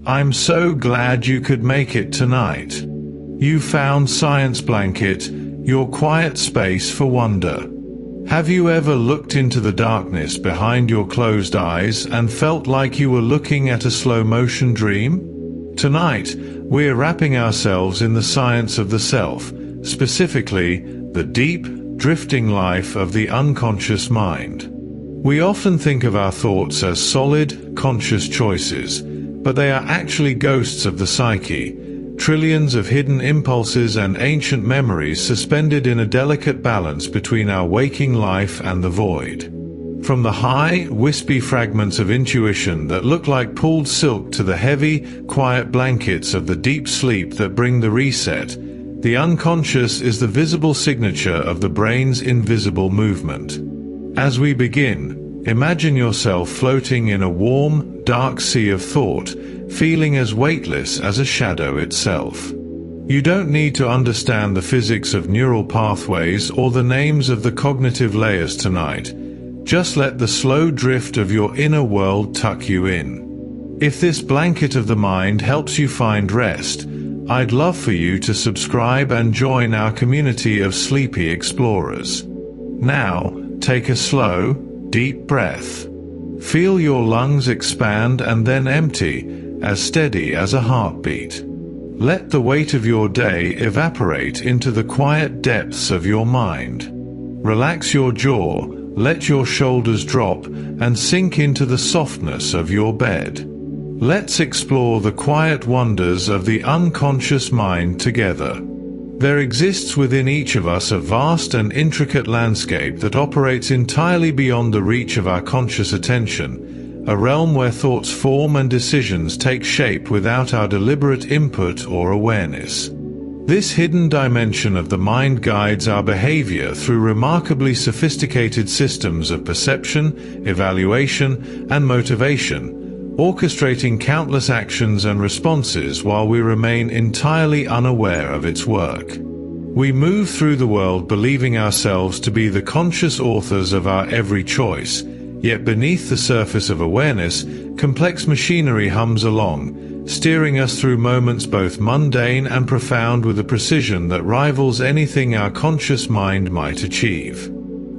I'm so glad you could make it tonight. You found Science Blanket, your quiet space for wonder. Have you ever looked into the darkness behind your closed eyes and felt like you were looking at a slow-motion dream? Tonight, we're wrapping ourselves in the science of the self, specifically, the deep, drifting life of the unconscious mind. We often think of our thoughts as solid, conscious choices, but they are actually ghosts of the psyche, trillions of hidden impulses and ancient memories suspended in a delicate balance between our waking life and the void. From the high, wispy fragments of intuition that look like pulled silk to the heavy, quiet blankets of the deep sleep that bring the reset, the unconscious is the visible signature of the brain's invisible movement. As we begin, imagine yourself floating in a warm, dark sea of thought, feeling as weightless as a shadow itself. You don't need to understand the physics of neural pathways or the names of the cognitive layers tonight. Just let the slow drift of your inner world tuck you in. If this blanket of the mind helps you find rest, I'd love for you to subscribe and join our community of sleepy explorers. Now, take a slow, deep breath. Feel your lungs expand and then empty, as steady as a heartbeat. Let the weight of your day evaporate into the quiet depths of your mind. Relax your jaw, let your shoulders drop, and sink into the softness of your bed. Let's explore the quiet wonders of the unconscious mind together. There exists within each of us a vast and intricate landscape that operates entirely beyond the reach of our conscious attention, a realm where thoughts form and decisions take shape without our deliberate input or awareness. This hidden dimension of the mind guides our behavior through remarkably sophisticated systems of perception, evaluation, and motivation, orchestrating countless actions and responses while we remain entirely unaware of its work. We move through the world believing ourselves to be the conscious authors of our every choice, yet beneath the surface of awareness, complex machinery hums along, steering us through moments both mundane and profound with a precision that rivals anything our conscious mind might achieve.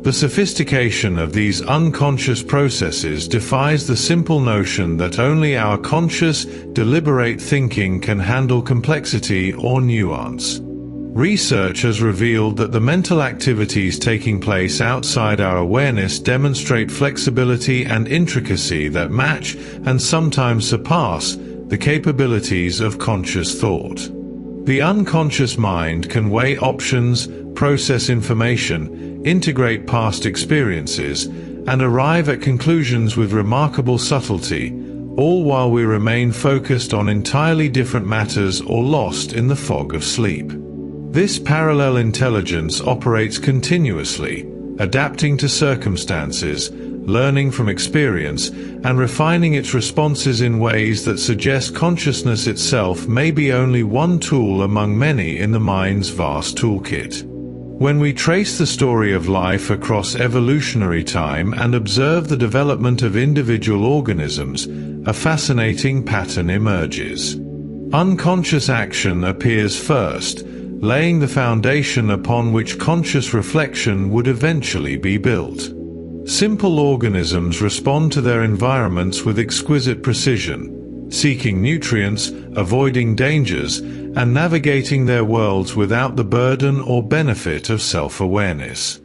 The sophistication of these unconscious processes defies the simple notion that only our conscious, deliberate thinking can handle complexity or nuance. Research has revealed that the mental activities taking place outside our awareness demonstrate flexibility and intricacy that match and sometimes surpass the capabilities of conscious thought. The unconscious mind can weigh options, process information, integrate past experiences, and arrive at conclusions with remarkable subtlety, all while we remain focused on entirely different matters or lost in the fog of sleep. This parallel intelligence operates continuously, adapting to circumstances, learning from experience, and refining its responses in ways that suggest consciousness itself may be only one tool among many in the mind's vast toolkit. When we trace the story of life across evolutionary time and observe the development of individual organisms, a fascinating pattern emerges. Unconscious action appears first, laying the foundation upon which conscious reflection would eventually be built. Simple organisms respond to their environments with exquisite precision, seeking nutrients, avoiding dangers, and navigating their worlds without the burden or benefit of self-awareness.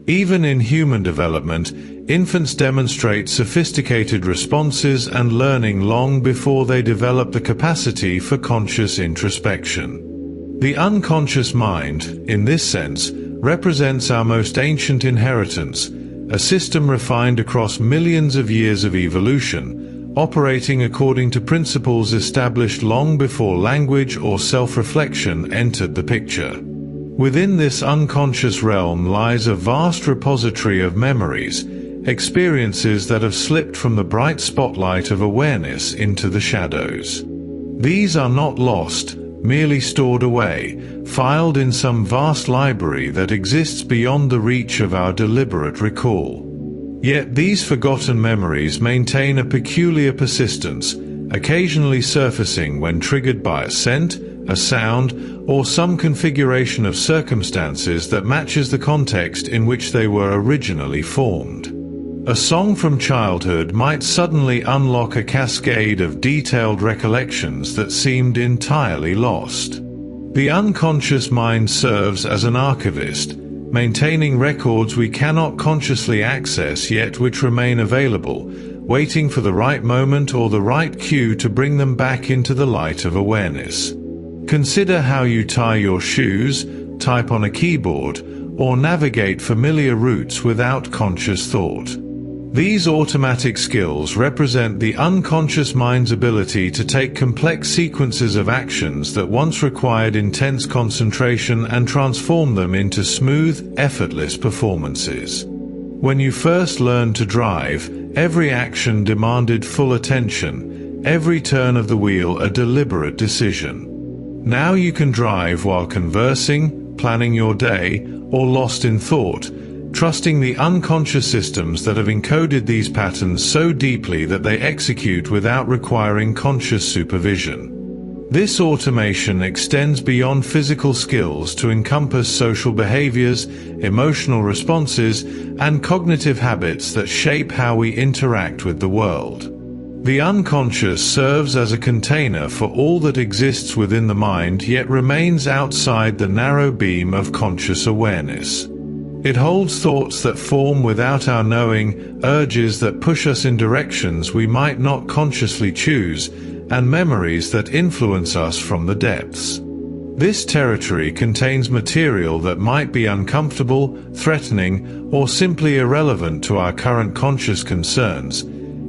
Even in human development, infants demonstrate sophisticated responses and learning long before they develop the capacity for conscious introspection. The unconscious mind, in this sense, represents our most ancient inheritance, a system refined across millions of years of evolution, operating according to principles established long before language or self-reflection entered the picture. Within this unconscious realm lies a vast repository of memories, experiences that have slipped from the bright spotlight of awareness into the shadows. These are not lost, merely stored away, filed in some vast library that exists beyond the reach of our deliberate recall. Yet these forgotten memories maintain a peculiar persistence, occasionally surfacing when triggered by a scent, a sound, or some configuration of circumstances that matches the context in which they were originally formed. A song from childhood might suddenly unlock a cascade of detailed recollections that seemed entirely lost. The unconscious mind serves as an archivist, maintaining records we cannot consciously access yet which remain available, waiting for the right moment or the right cue to bring them back into the light of awareness. Consider how you tie your shoes, type on a keyboard, or navigate familiar routes without conscious thought. These automatic skills represent the unconscious mind's ability to take complex sequences of actions that once required intense concentration and transform them into smooth, effortless performances. When you first learned to drive, every action demanded full attention, every turn of the wheel a deliberate decision. Now you can drive while conversing, planning your day, or lost in thought, trusting the unconscious systems that have encoded these patterns so deeply that they execute without requiring conscious supervision. This automation extends beyond physical skills to encompass social behaviors, emotional responses, and cognitive habits that shape how we interact with the world. The unconscious serves as a container for all that exists within the mind yet remains outside the narrow beam of conscious awareness. It holds thoughts that form without our knowing, urges that push us in directions we might not consciously choose, and memories that influence us from the depths. This territory contains material that might be uncomfortable, threatening, or simply irrelevant to our current conscious concerns,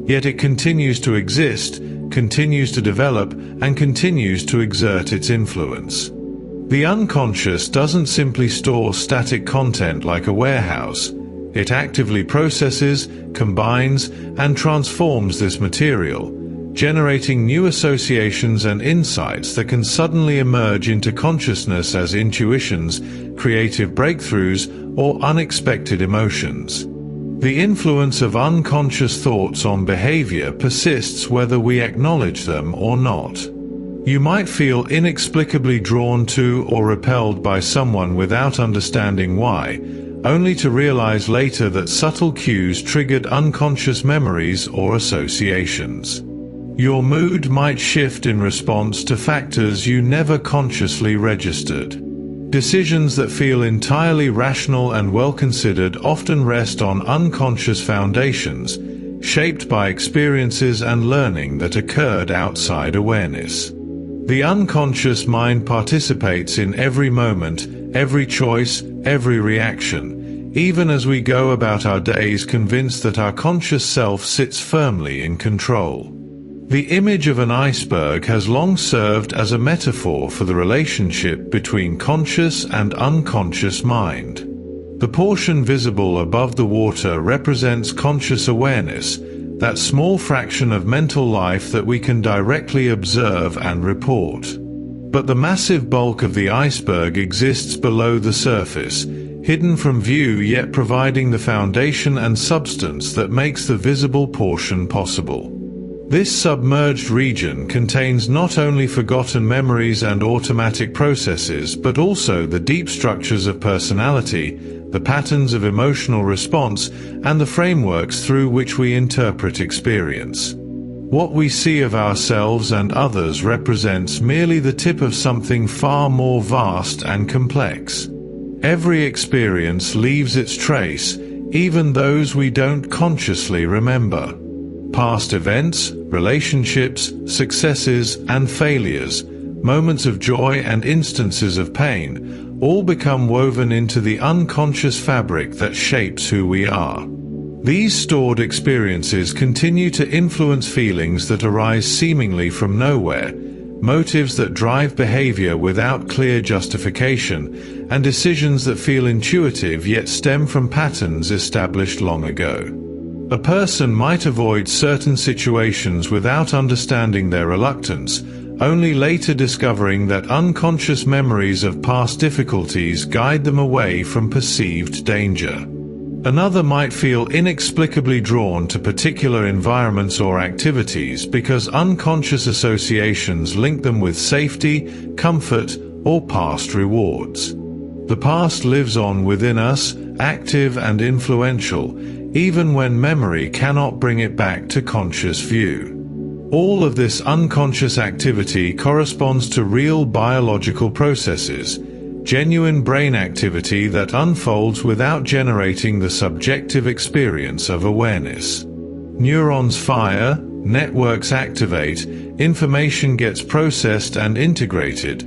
yet it continues to exist, continues to develop, and continues to exert its influence. The unconscious doesn't simply store static content like a warehouse. It actively processes, combines, and transforms this material, generating new associations and insights that can suddenly emerge into consciousness as intuitions, creative breakthroughs, or unexpected emotions. The influence of unconscious thoughts on behavior persists whether we acknowledge them or not. You might feel inexplicably drawn to or repelled by someone without understanding why, only to realize later that subtle cues triggered unconscious memories or associations. Your mood might shift in response to factors you never consciously registered. Decisions that feel entirely rational and well-considered often rest on unconscious foundations, shaped by experiences and learning that occurred outside awareness. The unconscious mind participates in every moment, every choice, every reaction, even as we go about our days convinced that our conscious self sits firmly in control. The image of an iceberg has long served as a metaphor for the relationship between conscious and unconscious mind. The portion visible above the water represents conscious awareness, that small fraction of mental life that we can directly observe and report. But the massive bulk of the iceberg exists below the surface, hidden from view yet providing the foundation and substance that makes the visible portion possible. This submerged region contains not only forgotten memories and automatic processes but also the deep structures of personality, the patterns of emotional response, and the frameworks through which we interpret experience. What we see of ourselves and others represents merely the tip of something far more vast and complex. Every experience leaves its trace, even those we don't consciously remember. Past events, relationships, successes, and failures, moments of joy and instances of pain, all become woven into the unconscious fabric that shapes who we are. These stored experiences continue to influence feelings that arise seemingly from nowhere, motives that drive behavior without clear justification, and decisions that feel intuitive yet stem from patterns established long ago. A person might avoid certain situations without understanding their reluctance, only later discovering that unconscious memories of past difficulties guide them away from perceived danger. Another might feel inexplicably drawn to particular environments or activities because unconscious associations link them with safety, comfort, or past rewards. The past lives on within us, active and influential, even when memory cannot bring it back to conscious view. All of this unconscious activity corresponds to real biological processes, genuine brain activity that unfolds without generating the subjective experience of awareness. Neurons fire, networks activate, information gets processed and integrated,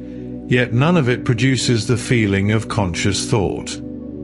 yet none of it produces the feeling of conscious thought.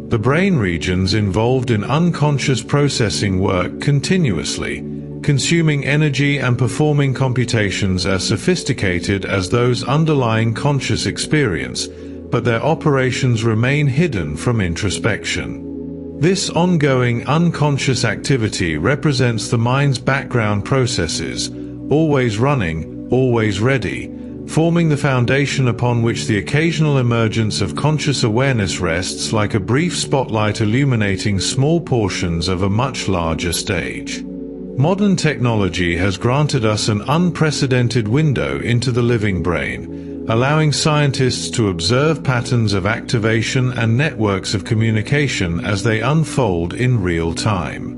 The brain regions involved in unconscious processing work continuously, consuming energy and performing computations as sophisticated as those underlying conscious experience, but their operations remain hidden from introspection. This ongoing unconscious activity represents the mind's background processes, always running, always ready, forming the foundation upon which the occasional emergence of conscious awareness rests like a brief spotlight illuminating small portions of a much larger stage. Modern technology has granted us an unprecedented window into the living brain, allowing scientists to observe patterns of activation and networks of communication as they unfold in real time.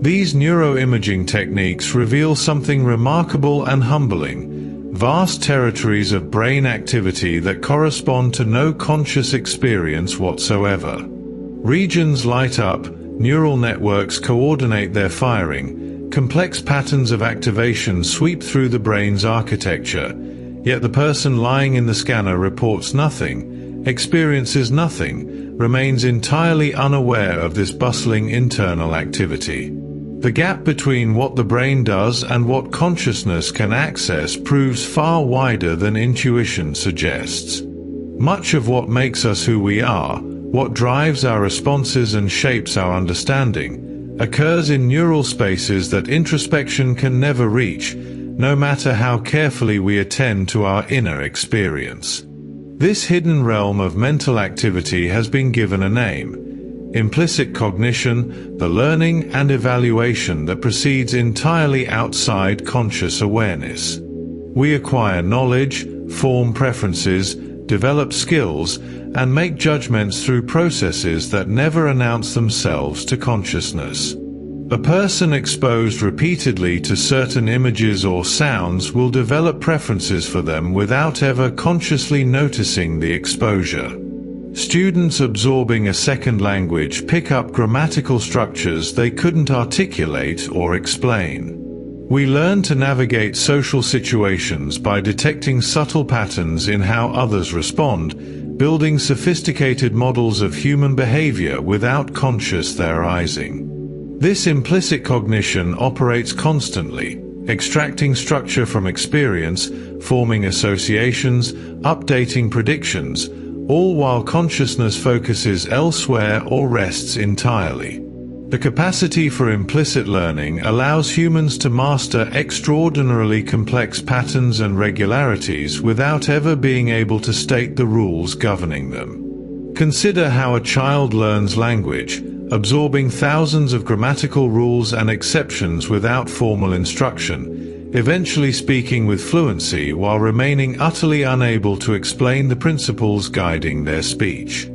These neuroimaging techniques reveal something remarkable and humbling: vast territories of brain activity that correspond to no conscious experience whatsoever. Regions light up, neural networks coordinate their firing, complex patterns of activation sweep through the brain's architecture, yet the person lying in the scanner reports nothing, experiences nothing, remains entirely unaware of this bustling internal activity. The gap between what the brain does and what consciousness can access proves far wider than intuition suggests. Much of what makes us who we are, what drives our responses and shapes our understanding, occurs in neural spaces that introspection can never reach, no matter how carefully we attend to our inner experience. This hidden realm of mental activity has been given a name: implicit cognition, the learning and evaluation that proceeds entirely outside conscious awareness. We acquire knowledge, form preferences, develop skills, and make judgments through processes that never announce themselves to consciousness. A person exposed repeatedly to certain images or sounds will develop preferences for them without ever consciously noticing the exposure. Students absorbing a second language pick up grammatical structures they couldn't articulate or explain. We learn to navigate social situations by detecting subtle patterns in how others respond, building sophisticated models of human behavior without conscious theorizing. This implicit cognition operates constantly, extracting structure from experience, forming associations, updating predictions, all while consciousness focuses elsewhere or rests entirely. The capacity for implicit learning allows humans to master extraordinarily complex patterns and regularities without ever being able to state the rules governing them. Consider how a child learns language, absorbing thousands of grammatical rules and exceptions without formal instruction, eventually speaking with fluency while remaining utterly unable to explain the principles guiding their speech.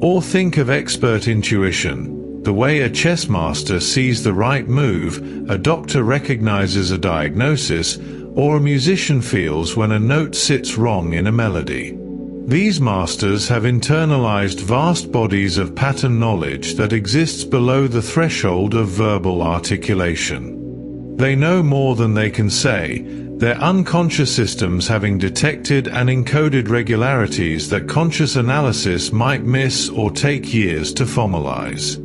Or think of expert intuition, the way a chess master sees the right move, a doctor recognizes a diagnosis, or a musician feels when a note sits wrong in a melody. These masters have internalized vast bodies of pattern knowledge that exists below the threshold of verbal articulation. They know more than they can say, their unconscious systems having detected and encoded regularities that conscious analysis might miss or take years to formalize.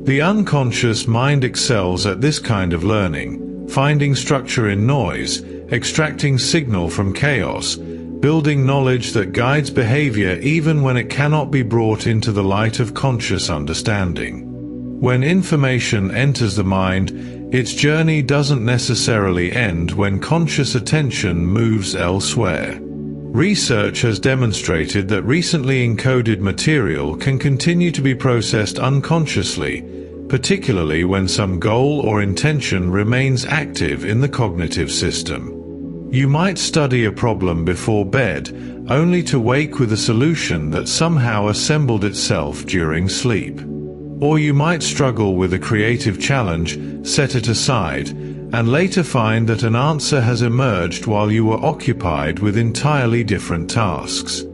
The unconscious mind excels at this kind of learning, finding structure in noise, extracting signal from chaos, building knowledge that guides behavior even when it cannot be brought into the light of conscious understanding. When information enters the mind, its journey doesn't necessarily end when conscious attention moves elsewhere. Research has demonstrated that recently encoded material can continue to be processed unconsciously, particularly when some goal or intention remains active in the cognitive system. You might study a problem before bed, only to wake with a solution that somehow assembled itself during sleep. Or you might struggle with a creative challenge, set it aside, and later find that an answer has emerged while you were occupied with entirely different tasks.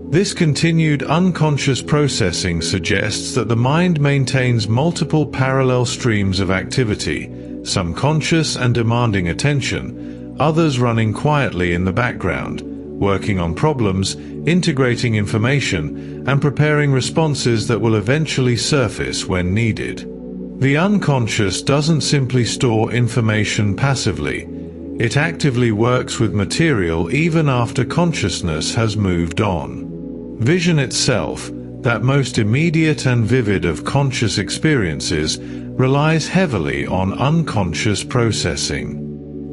This continued unconscious processing suggests that the mind maintains multiple parallel streams of activity, some conscious and demanding attention, others running quietly in the background, working on problems, integrating information, and preparing responses that will eventually surface when needed. The unconscious doesn't simply store information passively. It actively works with material even after consciousness has moved on. Vision itself, that most immediate and vivid of conscious experiences, relies heavily on unconscious processing.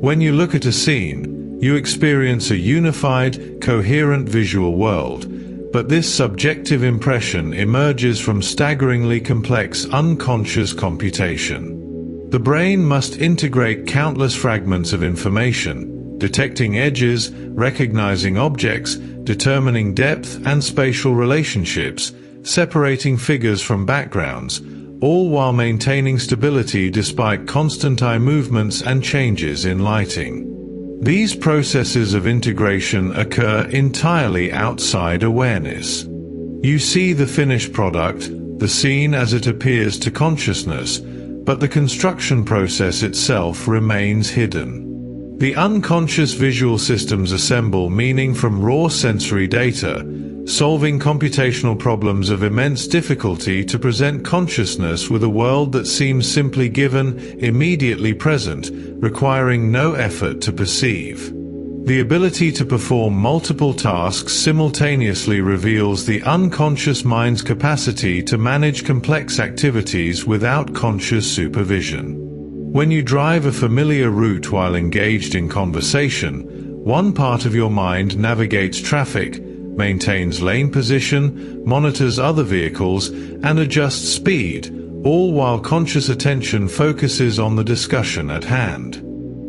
When you look at a scene, you experience a unified, coherent visual world, but this subjective impression emerges from staggeringly complex unconscious computation. The brain must integrate countless fragments of information, detecting edges, recognizing objects, determining depth and spatial relationships, separating figures from backgrounds, all while maintaining stability despite constant eye movements and changes in lighting. These processes of integration occur entirely outside awareness. You see the finished product, the scene as it appears to consciousness, but the construction process itself remains hidden. The unconscious visual systems assemble meaning from raw sensory data, solving computational problems of immense difficulty to present consciousness with a world that seems simply given, immediately present, requiring no effort to perceive. The ability to perform multiple tasks simultaneously reveals the unconscious mind's capacity to manage complex activities without conscious supervision. When you drive a familiar route while engaged in conversation, one part of your mind navigates traffic, maintains lane position, monitors other vehicles, and adjusts speed, all while conscious attention focuses on the discussion at hand.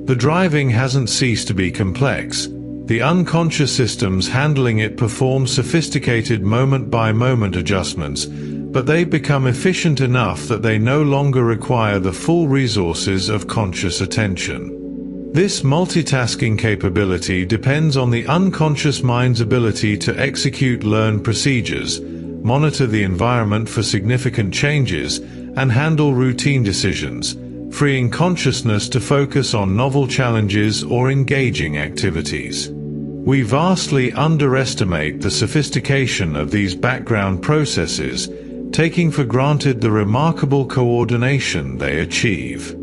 The driving hasn't ceased to be complex. The unconscious systems handling it perform sophisticated moment-by-moment adjustments, but they've become efficient enough that they no longer require the full resources of conscious attention. This multitasking capability depends on the unconscious mind's ability to execute learned procedures, monitor the environment for significant changes, and handle routine decisions, freeing consciousness to focus on novel challenges or engaging activities. We vastly underestimate the sophistication of these background processes, taking for granted the remarkable coordination they achieve.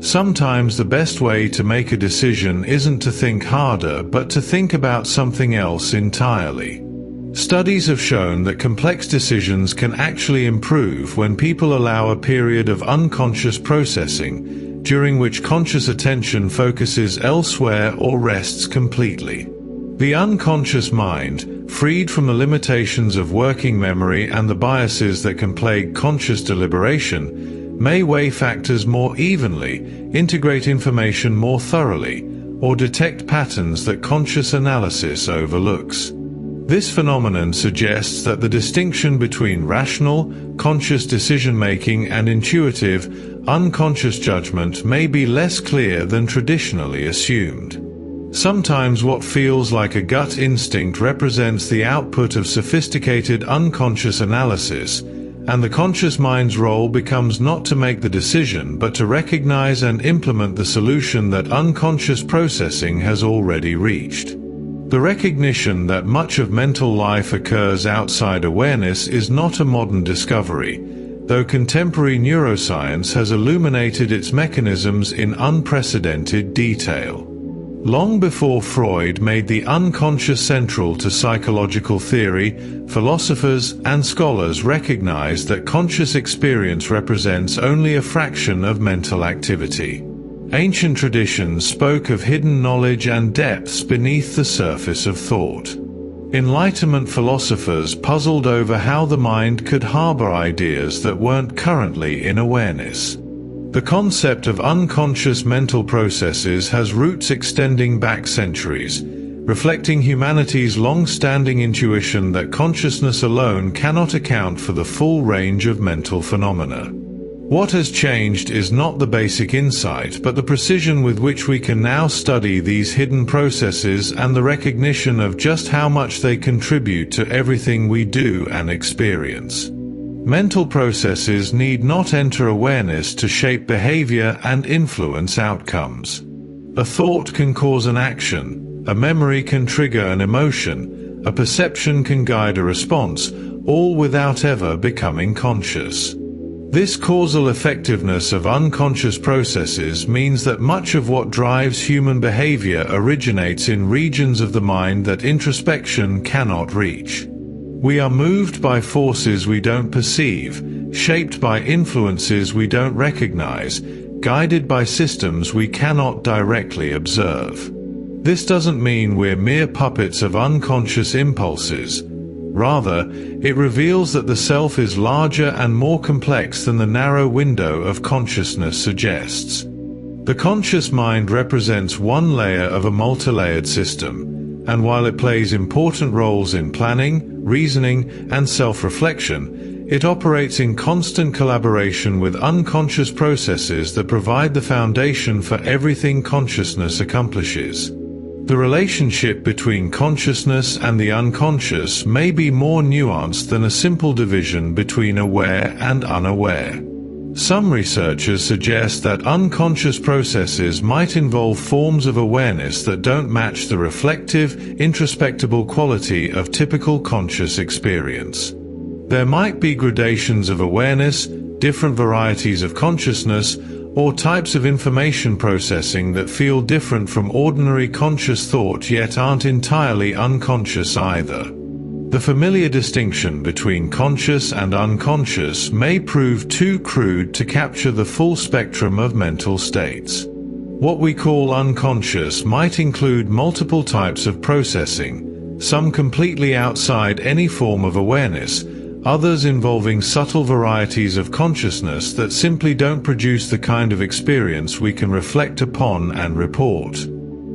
Sometimes the best way to make a decision isn't to think harder but to think about something else entirely. Studies have shown that complex decisions can actually improve when people allow a period of unconscious processing, during which conscious attention focuses elsewhere or rests completely. The unconscious mind, freed from the limitations of working memory and the biases that can plague conscious deliberation, may weigh factors more evenly, integrate information more thoroughly, or detect patterns that conscious analysis overlooks. This phenomenon suggests that the distinction between rational, conscious decision-making and intuitive, unconscious judgment may be less clear than traditionally assumed. Sometimes what feels like a gut instinct represents the output of sophisticated unconscious analysis, and the conscious mind's role becomes not to make the decision but to recognize and implement the solution that unconscious processing has already reached. The recognition that much of mental life occurs outside awareness is not a modern discovery, though contemporary neuroscience has illuminated its mechanisms in unprecedented detail. Long before Freud made the unconscious central to psychological theory, philosophers and scholars recognized that conscious experience represents only a fraction of mental activity. Ancient traditions spoke of hidden knowledge and depths beneath the surface of thought. Enlightenment philosophers puzzled over how the mind could harbor ideas that weren't currently in awareness. The concept of unconscious mental processes has roots extending back centuries, reflecting humanity's long-standing intuition that consciousness alone cannot account for the full range of mental phenomena. What has changed is not the basic insight, but the precision with which we can now study these hidden processes and the recognition of just how much they contribute to everything we do and experience. Mental processes need not enter awareness to shape behavior and influence outcomes. A thought can cause an action, a memory can trigger an emotion, a perception can guide a response, all without ever becoming conscious. This causal effectiveness of unconscious processes means that much of what drives human behavior originates in regions of the mind that introspection cannot reach. We are moved by forces we don't perceive, shaped by influences we don't recognize, guided by systems we cannot directly observe. This doesn't mean we're mere puppets of unconscious impulses. Rather, it reveals that the self is larger and more complex than the narrow window of consciousness suggests. The conscious mind represents one layer of a multi-layered system, and while it plays important roles in planning, reasoning, and self-reflection, it operates in constant collaboration with unconscious processes that provide the foundation for everything consciousness accomplishes. The relationship between consciousness and the unconscious may be more nuanced than a simple division between aware and unaware. Some researchers suggest that unconscious processes might involve forms of awareness that don't match the reflective, introspectable quality of typical conscious experience. There might be gradations of awareness, different varieties of consciousness, or types of information processing that feel different from ordinary conscious thought yet aren't entirely unconscious either. The familiar distinction between conscious and unconscious may prove too crude to capture the full spectrum of mental states. What we call unconscious might include multiple types of processing, some completely outside any form of awareness, others involving subtle varieties of consciousness that simply don't produce the kind of experience we can reflect upon and report.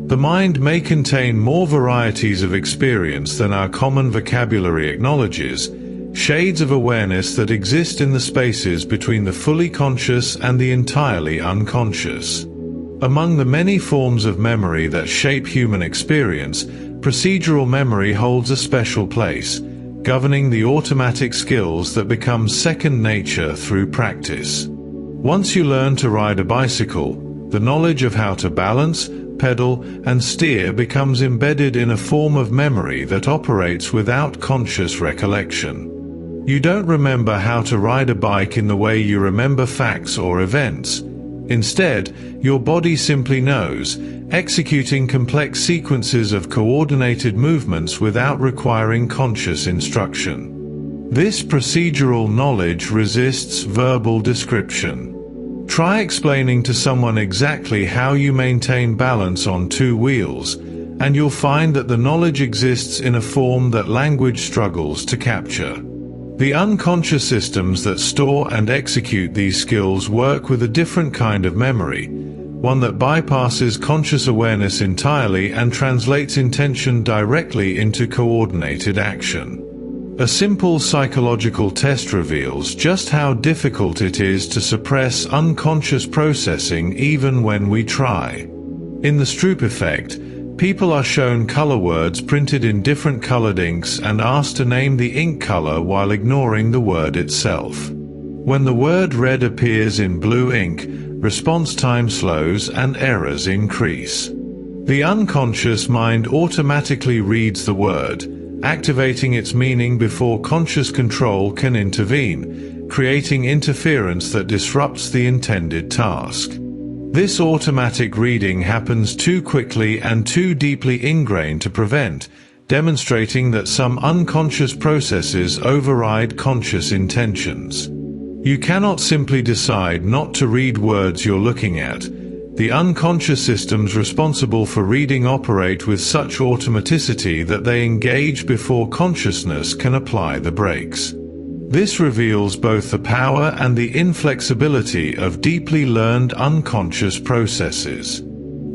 The mind may contain more varieties of experience than our common vocabulary acknowledges, shades of awareness that exist in the spaces between the fully conscious and the entirely unconscious. Among the many forms of memory that shape human experience, procedural memory holds a special place, governing the automatic skills that become second nature through practice. Once you learn to ride a bicycle, the knowledge of how to balance, pedal, and steer becomes embedded in a form of memory that operates without conscious recollection. You don't remember how to ride a bike in the way you remember facts or events. Instead, your body simply knows, executing complex sequences of coordinated movements without requiring conscious instruction. This procedural knowledge resists verbal description. Try explaining to someone exactly how you maintain balance on two wheels, and you'll find that the knowledge exists in a form that language struggles to capture. The unconscious systems that store and execute these skills work with a different kind of memory, one that bypasses conscious awareness entirely and translates intention directly into coordinated action. A simple psychological test reveals just how difficult it is to suppress unconscious processing even when we try. In the Stroop effect, people are shown color words printed in different colored inks and asked to name the ink color while ignoring the word itself. When the word red appears in blue ink, response time slows and errors increase. The unconscious mind automatically reads the word, activating its meaning before conscious control can intervene, creating interference that disrupts the intended task. This automatic reading happens too quickly and too deeply ingrained to prevent, demonstrating that some unconscious processes override conscious intentions. You cannot simply decide not to read words you're looking at. The unconscious systems responsible for reading operate with such automaticity that they engage before consciousness can apply the brakes. This reveals both the power and the inflexibility of deeply learned unconscious processes.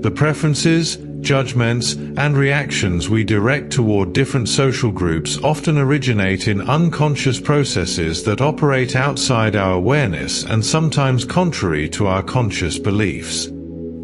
The preferences, judgments, and reactions we direct toward different social groups often originate in unconscious processes that operate outside our awareness and sometimes contrary to our conscious beliefs.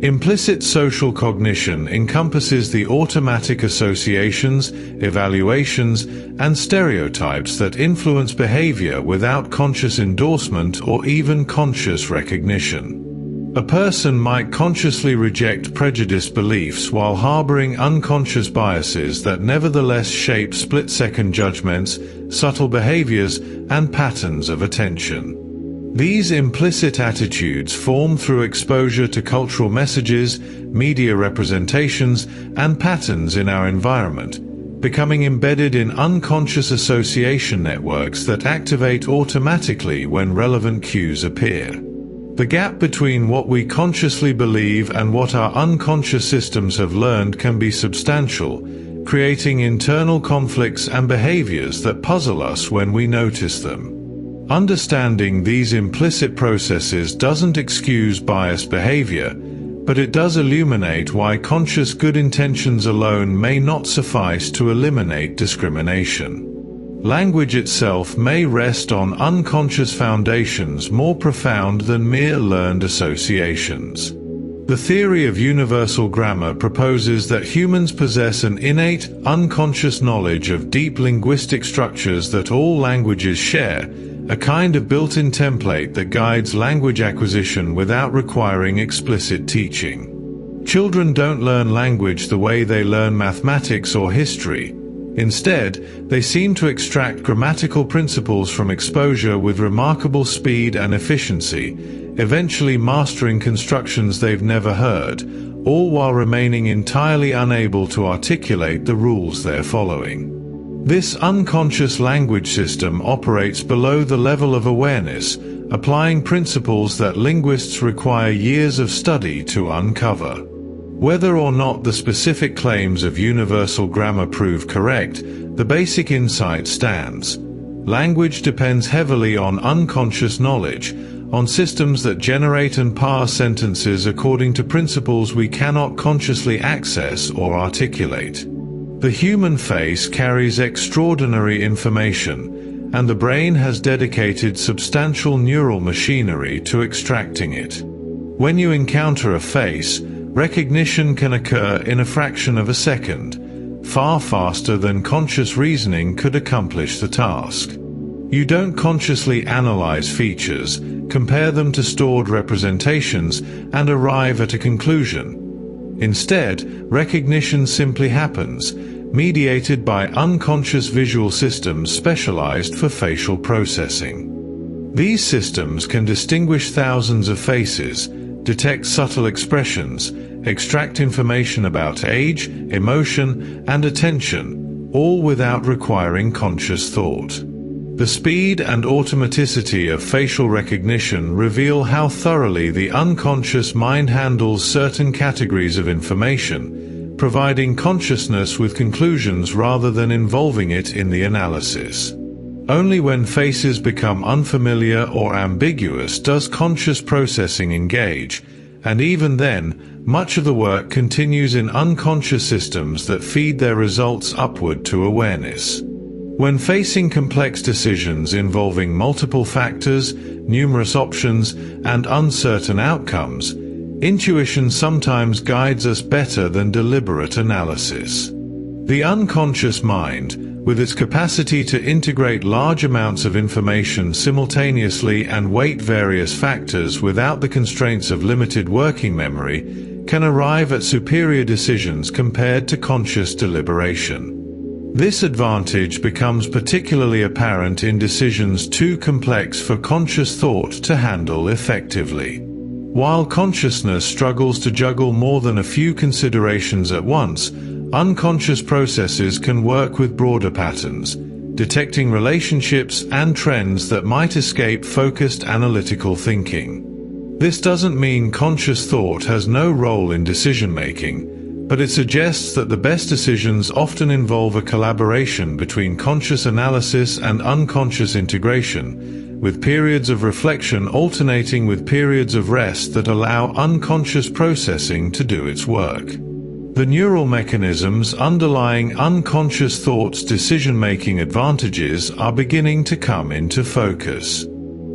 Implicit social cognition encompasses the automatic associations, evaluations, and stereotypes that influence behavior without conscious endorsement or even conscious recognition. A person might consciously reject prejudiced beliefs while harboring unconscious biases that nevertheless shape split-second judgments, subtle behaviors, and patterns of attention. These implicit attitudes form through exposure to cultural messages, media representations, and patterns in our environment, becoming embedded in unconscious association networks that activate automatically when relevant cues appear. The gap between what we consciously believe and what our unconscious systems have learned can be substantial, creating internal conflicts and behaviors that puzzle us when we notice them. Understanding these implicit processes doesn't excuse biased behavior, but it does illuminate why conscious good intentions alone may not suffice to eliminate discrimination. Language itself may rest on unconscious foundations more profound than mere learned associations. The theory of universal grammar proposes that humans possess an innate, unconscious knowledge of deep linguistic structures that all languages share, a kind of built-in template that guides language acquisition without requiring explicit teaching. Children don't learn language the way they learn mathematics or history. Instead, they seem to extract grammatical principles from exposure with remarkable speed and efficiency, eventually mastering constructions they've never heard, all while remaining entirely unable to articulate the rules they're following. This unconscious language system operates below the level of awareness, applying principles that linguists require years of study to uncover. Whether or not the specific claims of universal grammar prove correct, the basic insight stands. Language depends heavily on unconscious knowledge, on systems that generate and parse sentences according to principles we cannot consciously access or articulate. The human face carries extraordinary information, and the brain has dedicated substantial neural machinery to extracting it. When you encounter a face, recognition can occur in a fraction of a second, far faster than conscious reasoning could accomplish the task. You don't consciously analyze features, compare them to stored representations, and arrive at a conclusion. Instead, recognition simply happens, mediated by unconscious visual systems specialized for facial processing. These systems can distinguish thousands of faces, detect subtle expressions, extract information about age, emotion, and attention, all without requiring conscious thought. The speed and automaticity of facial recognition reveal how thoroughly the unconscious mind handles certain categories of information, providing consciousness with conclusions rather than involving it in the analysis. Only when faces become unfamiliar or ambiguous does conscious processing engage, and even then, much of the work continues in unconscious systems that feed their results upward to awareness. When facing complex decisions involving multiple factors, numerous options, and uncertain outcomes, intuition sometimes guides us better than deliberate analysis. The unconscious mind, with its capacity to integrate large amounts of information simultaneously and weight various factors without the constraints of limited working memory, can arrive at superior decisions compared to conscious deliberation. This advantage becomes particularly apparent in decisions too complex for conscious thought to handle effectively. While consciousness struggles to juggle more than a few considerations at once, unconscious processes can work with broader patterns, detecting relationships and trends that might escape focused analytical thinking. This doesn't mean conscious thought has no role in decision-making, but it suggests that the best decisions often involve a collaboration between conscious analysis and unconscious integration, with periods of reflection alternating with periods of rest that allow unconscious processing to do its work. The neural mechanisms underlying unconscious thought's decision-making advantages are beginning to come into focus.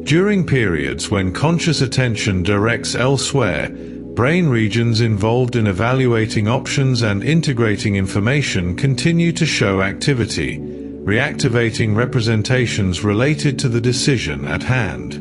During periods when conscious attention directs elsewhere, brain regions involved in evaluating options and integrating information continue to show activity, reactivating representations related to the decision at hand.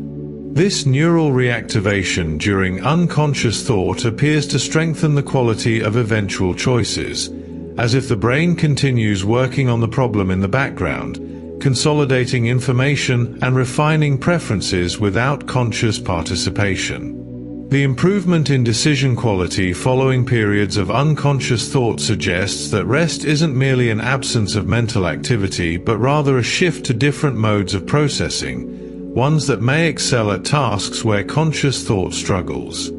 This neural reactivation during unconscious thought appears to strengthen the quality of eventual choices, as if the brain continues working on the problem in the background, consolidating information and refining preferences without conscious participation. The improvement in decision quality following periods of unconscious thought suggests that rest isn't merely an absence of mental activity but rather a shift to different modes of processing, ones that may excel at tasks where conscious thought struggles.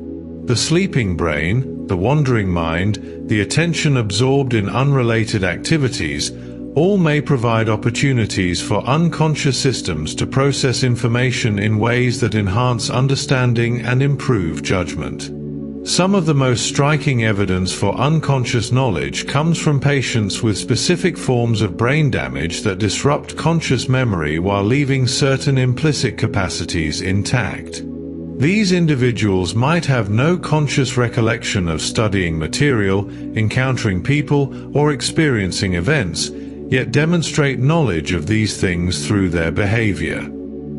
The sleeping brain, the wandering mind, the attention absorbed in unrelated activities, all may provide opportunities for unconscious systems to process information in ways that enhance understanding and improve judgment. Some of the most striking evidence for unconscious knowledge comes from patients with specific forms of brain damage that disrupt conscious memory while leaving certain implicit capacities intact. These individuals might have no conscious recollection of studying material, encountering people, or experiencing events, yet demonstrate knowledge of these things through their behavior.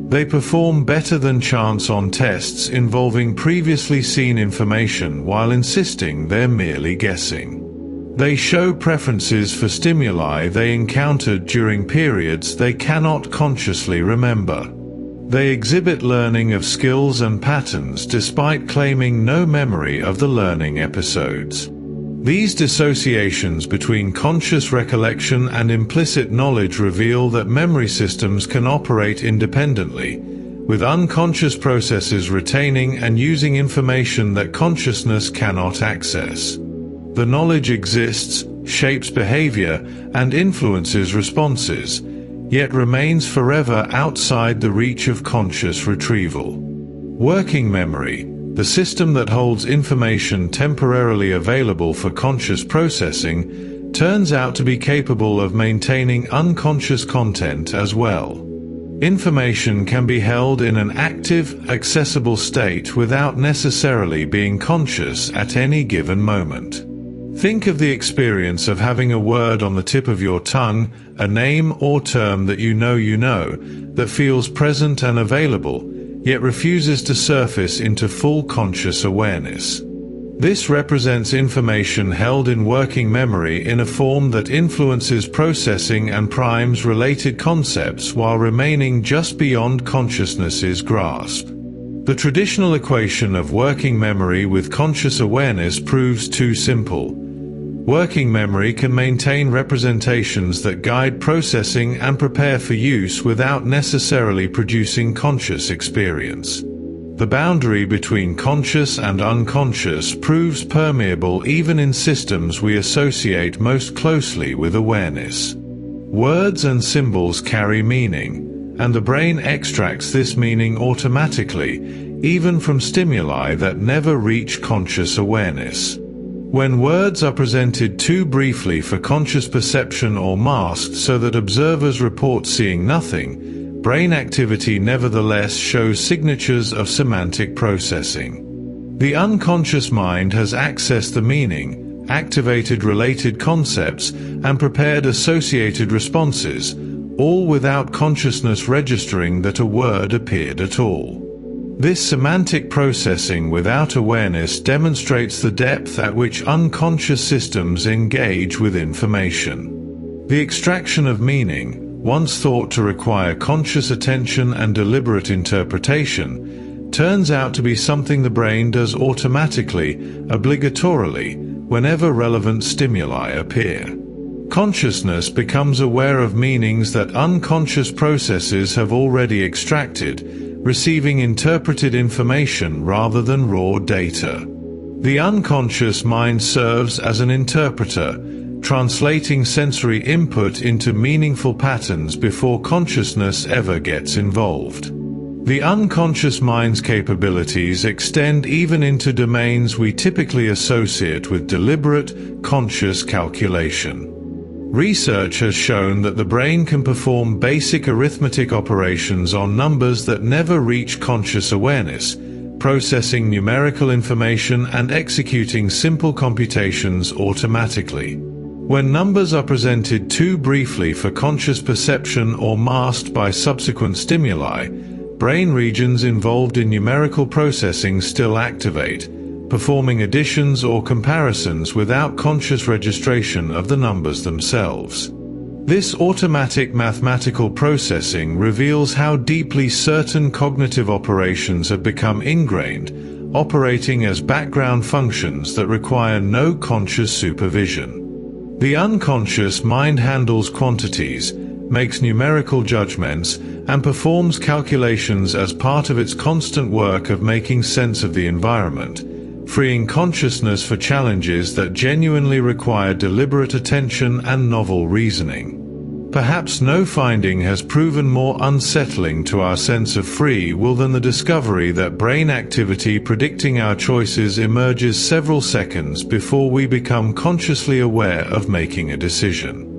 They perform better than chance on tests involving previously seen information while insisting they're merely guessing. They show preferences for stimuli they encountered during periods they cannot consciously remember. They exhibit learning of skills and patterns despite claiming no memory of the learning episodes. These dissociations between conscious recollection and implicit knowledge reveal that memory systems can operate independently, with unconscious processes retaining and using information that consciousness cannot access. The knowledge exists, shapes behavior, and influences responses, yet remains forever outside the reach of conscious retrieval. Working memory, the system that holds information temporarily available for conscious processing, turns out to be capable of maintaining unconscious content as well. Information can be held in an active, accessible state without necessarily being conscious at any given moment. Think of the experience of having a word on the tip of your tongue, a name or term that you know, that feels present and available, yet refuses to surface into full conscious awareness. This represents information held in working memory in a form that influences processing and primes related concepts while remaining just beyond consciousness's grasp. The traditional equation of working memory with conscious awareness proves too simple. Working memory can maintain representations that guide processing and prepare for use without necessarily producing conscious experience. The boundary between conscious and unconscious proves permeable even in systems we associate most closely with awareness. Words and symbols carry meaning, and the brain extracts this meaning automatically, even from stimuli that never reach conscious awareness. When words are presented too briefly for conscious perception or masked so that observers report seeing nothing, brain activity nevertheless shows signatures of semantic processing. The unconscious mind has accessed the meaning, activated related concepts, and prepared associated responses, all without consciousness registering that a word appeared at all. This semantic processing without awareness demonstrates the depth at which unconscious systems engage with information. The extraction of meaning, once thought to require conscious attention and deliberate interpretation, turns out to be something the brain does automatically, obligatorily, whenever relevant stimuli appear. Consciousness becomes aware of meanings that unconscious processes have already extracted, receiving interpreted information rather than raw data. The unconscious mind serves as an interpreter, translating sensory input into meaningful patterns before consciousness ever gets involved. The unconscious mind's capabilities extend even into domains we typically associate with deliberate, conscious calculation. Research has shown that the brain can perform basic arithmetic operations on numbers that never reach conscious awareness, processing numerical information and executing simple computations automatically. When numbers are presented too briefly for conscious perception or masked by subsequent stimuli, brain regions involved in numerical processing still activate, performing additions or comparisons without conscious registration of the numbers themselves. This automatic mathematical processing reveals how deeply certain cognitive operations have become ingrained, operating as background functions that require no conscious supervision. The unconscious mind handles quantities, makes numerical judgments, and performs calculations as part of its constant work of making sense of the environment, freeing consciousness for challenges that genuinely require deliberate attention and novel reasoning. Perhaps no finding has proven more unsettling to our sense of free will than the discovery that brain activity predicting our choices emerges several seconds before we become consciously aware of making a decision.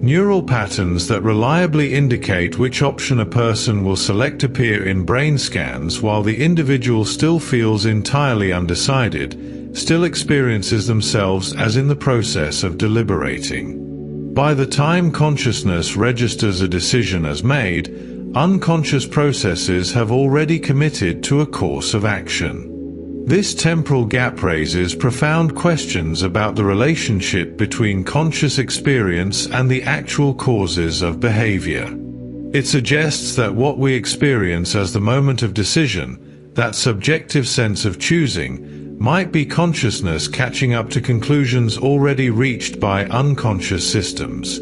Neural patterns that reliably indicate which option a person will select appear in brain scans while the individual still feels entirely undecided, still experiences themselves as in the process of deliberating. By the time consciousness registers a decision as made, unconscious processes have already committed to a course of action. This temporal gap raises profound questions about the relationship between conscious experience and the actual causes of behavior. It suggests that what we experience as the moment of decision, that subjective sense of choosing, might be consciousness catching up to conclusions already reached by unconscious systems.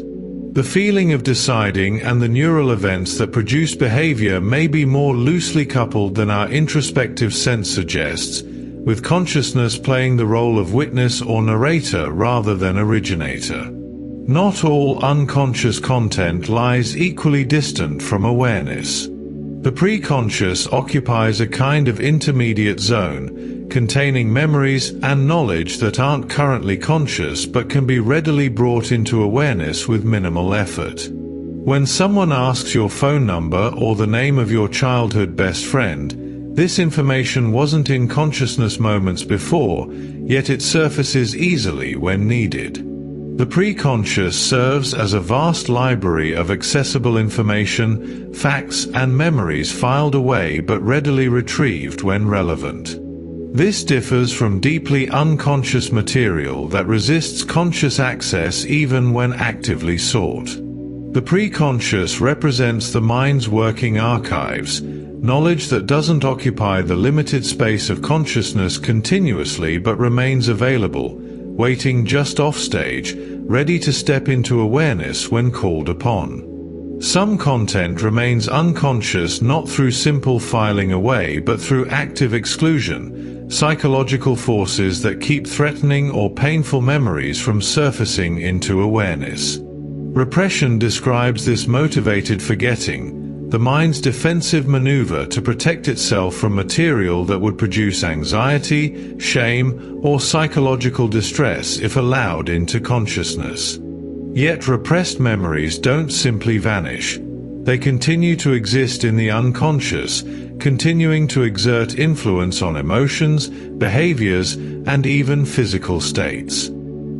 The feeling of deciding and the neural events that produce behavior may be more loosely coupled than our introspective sense suggests, with consciousness playing the role of witness or narrator rather than originator. Not all unconscious content lies equally distant from awareness. The preconscious occupies a kind of intermediate zone, containing memories and knowledge that aren't currently conscious but can be readily brought into awareness with minimal effort. When someone asks your phone number or the name of your childhood best friend, this information wasn't in consciousness moments before, yet it surfaces easily when needed. The preconscious serves as a vast library of accessible information, facts, and memories filed away but readily retrieved when relevant. This differs from deeply unconscious material that resists conscious access even when actively sought. The preconscious represents the mind's working archives, knowledge that doesn't occupy the limited space of consciousness continuously but remains available, waiting just offstage, ready to step into awareness when called upon. Some content remains unconscious not through simple filing away but through active exclusion, psychological forces that keep threatening or painful memories from surfacing into awareness. Repression describes this motivated forgetting, the mind's defensive maneuver to protect itself from material that would produce anxiety, shame, or psychological distress if allowed into consciousness. Yet repressed memories don't simply vanish. They continue to exist in the unconscious, continuing to exert influence on emotions, behaviors, and even physical states.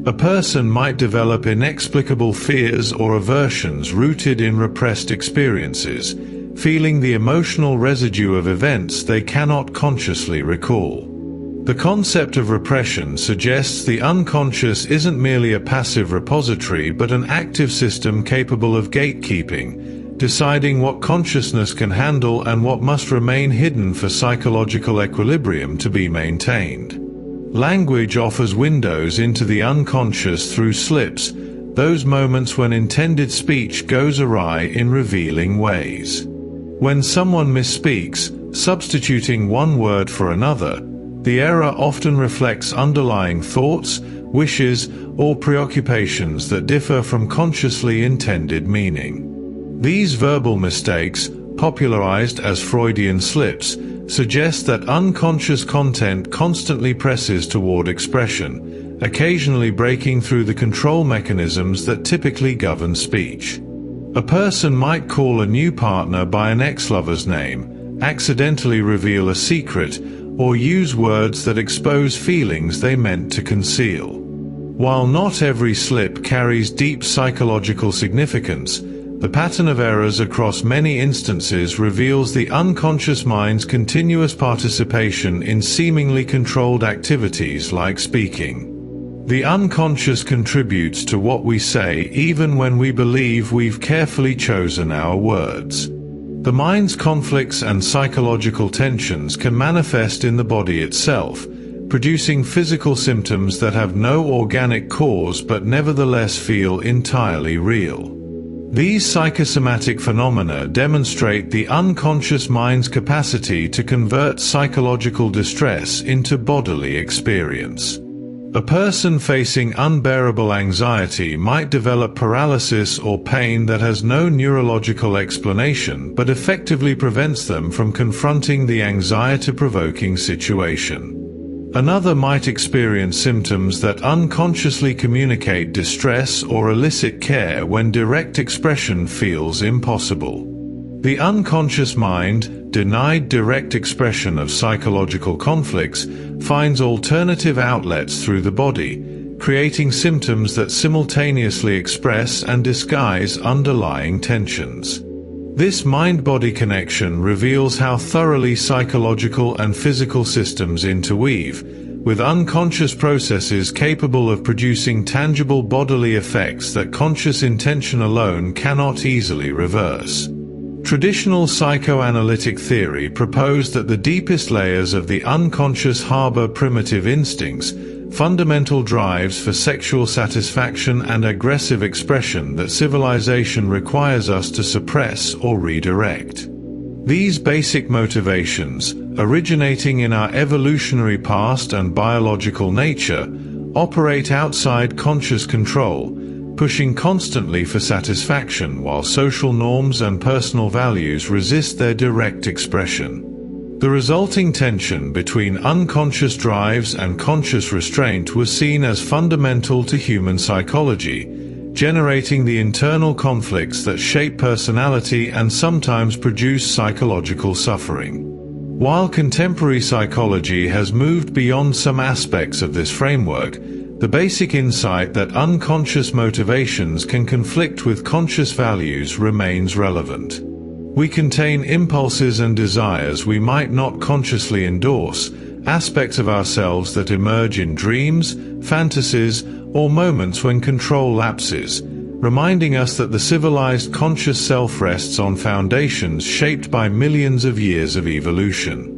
A person might develop inexplicable fears or aversions rooted in repressed experiences, feeling the emotional residue of events they cannot consciously recall. The concept of repression suggests the unconscious isn't merely a passive repository but an active system capable of gatekeeping, deciding what consciousness can handle and what must remain hidden for psychological equilibrium to be maintained. Language offers windows into the unconscious through slips, those moments when intended speech goes awry in revealing ways. When someone misspeaks, Substituting one word for another, the error often reflects underlying thoughts, wishes, or preoccupations that differ from consciously intended meaning. These verbal mistakes, popularized as Freudian slips, suggest that unconscious content constantly presses toward expression, occasionally breaking through the control mechanisms that typically govern speech. A person might call a new partner by an ex-lover's name, accidentally reveal a secret, or use words that expose feelings they meant to conceal. While not every slip carries deep psychological significance, the pattern of errors across many instances reveals the unconscious mind's continuous participation in seemingly controlled activities like speaking. The unconscious contributes to what we say even when we believe we've carefully chosen our words. The mind's conflicts and psychological tensions can manifest in the body itself, producing physical symptoms that have no organic cause but nevertheless feel entirely real. These psychosomatic phenomena demonstrate the unconscious mind's capacity to convert psychological distress into bodily experience. A person facing unbearable anxiety might develop paralysis or pain that has no neurological explanation but effectively prevents them from confronting the anxiety-provoking situation. Another might experience symptoms that unconsciously communicate distress or elicit care when direct expression feels impossible. The unconscious mind, denied direct expression of psychological conflicts, finds alternative outlets through the body, creating symptoms that simultaneously express and disguise underlying tensions. This mind-body connection reveals how thoroughly psychological and physical systems interweave, with unconscious processes capable of producing tangible bodily effects that conscious intention alone cannot easily reverse. Traditional psychoanalytic theory proposed that the deepest layers of the unconscious harbor primitive instincts, fundamental drives for sexual satisfaction and aggressive expression that civilization requires us to suppress or redirect. These basic motivations, originating in our evolutionary past and biological nature, operate outside conscious control, pushing constantly for satisfaction while social norms and personal values resist their direct expression. The resulting tension between unconscious drives and conscious restraint was seen as fundamental to human psychology, generating the internal conflicts that shape personality and sometimes produce psychological suffering. While contemporary psychology has moved beyond some aspects of this framework, the basic insight that unconscious motivations can conflict with conscious values remains relevant. We contain impulses and desires we might not consciously endorse, aspects of ourselves that emerge in dreams, fantasies, or moments when control lapses, reminding us that the civilized conscious self rests on foundations shaped by millions of years of evolution.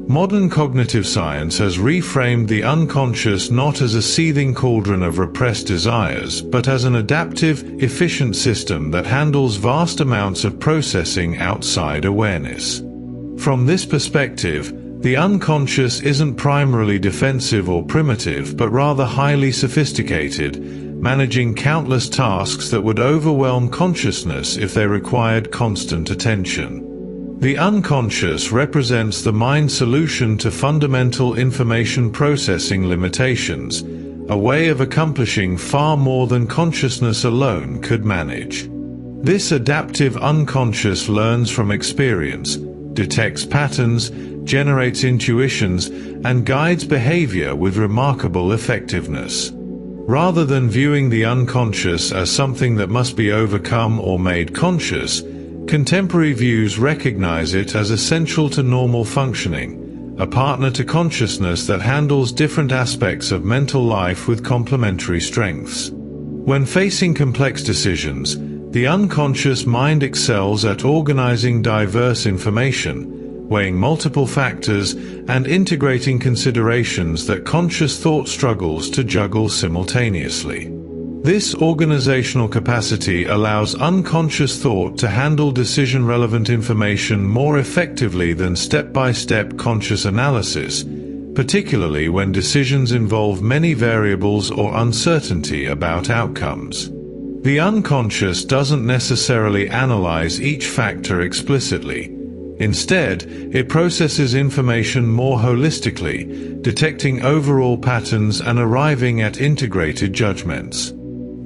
Modern cognitive science has reframed the unconscious not as a seething cauldron of repressed desires, but as an adaptive, efficient system that handles vast amounts of processing outside awareness. From this perspective, the unconscious isn't primarily defensive or primitive, but rather highly sophisticated, managing countless tasks that would overwhelm consciousness if they required constant attention. The unconscious represents the mind's solution to fundamental information processing limitations, a way of accomplishing far more than consciousness alone could manage. This adaptive unconscious learns from experience, detects patterns, generates intuitions, and guides behavior with remarkable effectiveness. Rather than viewing the unconscious as something that must be overcome or made conscious, contemporary views recognize it as essential to normal functioning, a partner to consciousness that handles different aspects of mental life with complementary strengths. When facing complex decisions, the unconscious mind excels at organizing diverse information, weighing multiple factors, and integrating considerations that conscious thought struggles to juggle simultaneously. This organizational capacity allows unconscious thought to handle decision-relevant information more effectively than step-by-step conscious analysis, particularly when decisions involve many variables or uncertainty about outcomes. The unconscious doesn't necessarily analyze each factor explicitly. Instead, it processes information more holistically, detecting overall patterns and arriving at integrated judgments.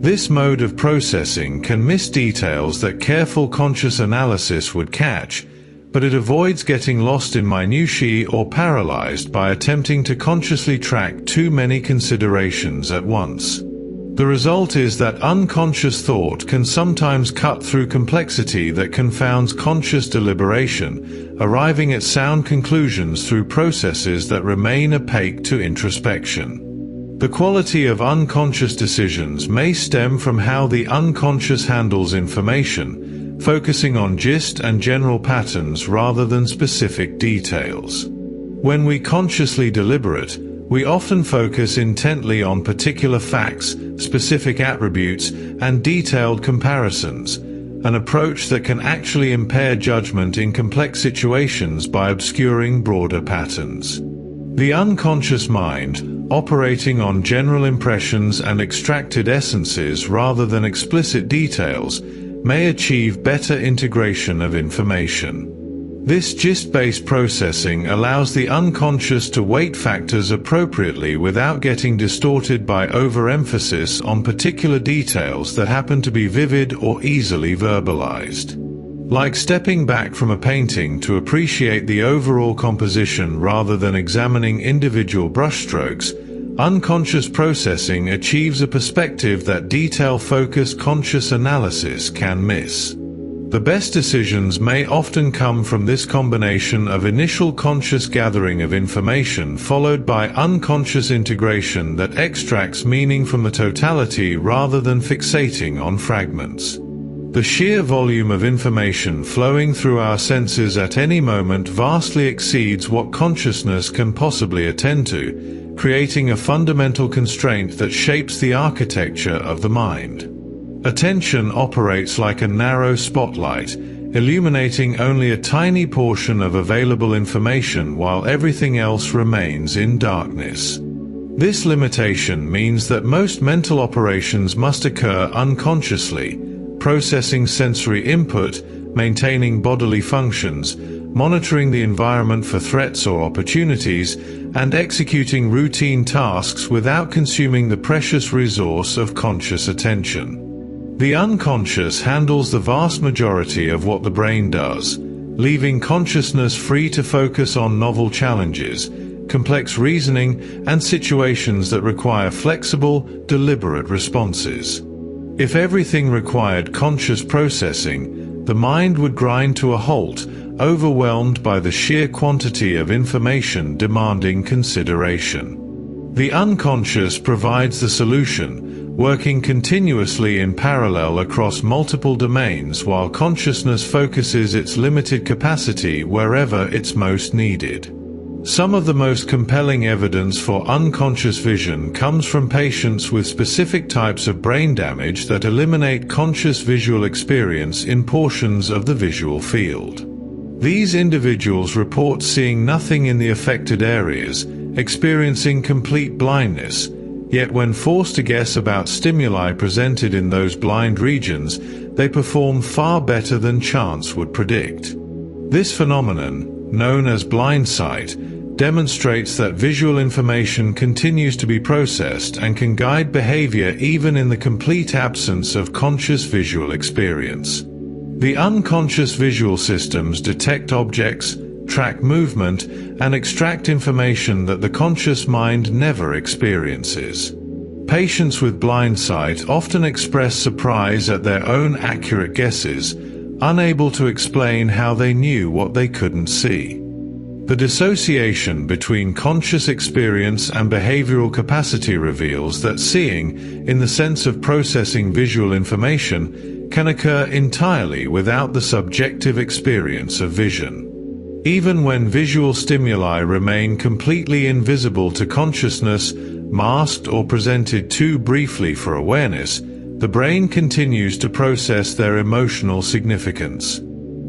This mode of processing can miss details that careful conscious analysis would catch, but it avoids getting lost in minutiae or paralyzed by attempting to consciously track too many considerations at once. The result is that unconscious thought can sometimes cut through complexity that confounds conscious deliberation, arriving at sound conclusions through processes that remain opaque to introspection. The quality of unconscious decisions may stem from how the unconscious handles information, focusing on gist and general patterns rather than specific details. When we consciously deliberate, we often focus intently on particular facts, specific attributes, and detailed comparisons, an approach that can actually impair judgment in complex situations by obscuring broader patterns. The unconscious mind, operating on general impressions and extracted essences rather than explicit details, may achieve better integration of information. This gist-based processing allows the unconscious to weight factors appropriately without getting distorted by overemphasis on particular details that happen to be vivid or easily verbalized. Like stepping back from a painting to appreciate the overall composition rather than examining individual brushstrokes, unconscious processing achieves a perspective that detail-focused conscious analysis can miss. The best decisions may often come from this combination of initial conscious gathering of information followed by unconscious integration that extracts meaning from the totality rather than fixating on fragments. The sheer volume of information flowing through our senses at any moment vastly exceeds what consciousness can possibly attend to, creating a fundamental constraint that shapes the architecture of the mind. Attention operates like a narrow spotlight, illuminating only a tiny portion of available information while everything else remains in darkness. This limitation means that most mental operations must occur unconsciously, processing sensory input, maintaining bodily functions, monitoring the environment for threats or opportunities, and executing routine tasks without consuming the precious resource of conscious attention. The unconscious handles the vast majority of what the brain does, leaving consciousness free to focus on novel challenges, complex reasoning, and situations that require flexible, deliberate responses. If everything required conscious processing, the mind would grind to a halt, overwhelmed by the sheer quantity of information demanding consideration. The unconscious provides the solution, working continuously in parallel across multiple domains while consciousness focuses its limited capacity wherever it's most needed. Some of the most compelling evidence for unconscious vision comes from patients with specific types of brain damage that eliminate conscious visual experience in portions of the visual field. These individuals report seeing nothing in the affected areas, experiencing complete blindness, yet when forced to guess about stimuli presented in those blind regions, they perform far better than chance would predict. This phenomenon, known as blind sight, demonstrates that visual information continues to be processed and can guide behavior even in the complete absence of conscious visual experience. The unconscious visual systems detect objects, track movement, and extract information that the conscious mind never experiences. Patients with blind sight often express surprise at their own accurate guesses, unable to explain how they knew what they couldn't see. The dissociation between conscious experience and behavioral capacity reveals that seeing, in the sense of processing visual information, can occur entirely without the subjective experience of vision. Even when visual stimuli remain completely invisible to consciousness, masked or presented too briefly for awareness, the brain continues to process their emotional significance.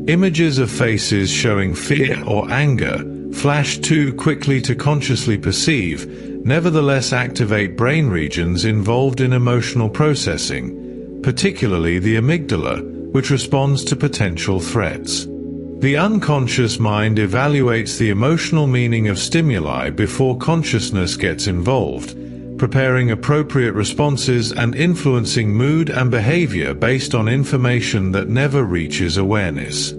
Images of faces showing fear or anger, flashed too quickly to consciously perceive, nevertheless activate brain regions involved in emotional processing, particularly the amygdala, which responds to potential threats. The unconscious mind evaluates the emotional meaning of stimuli before consciousness gets involved, preparing appropriate responses and influencing mood and behavior based on information that never reaches awareness.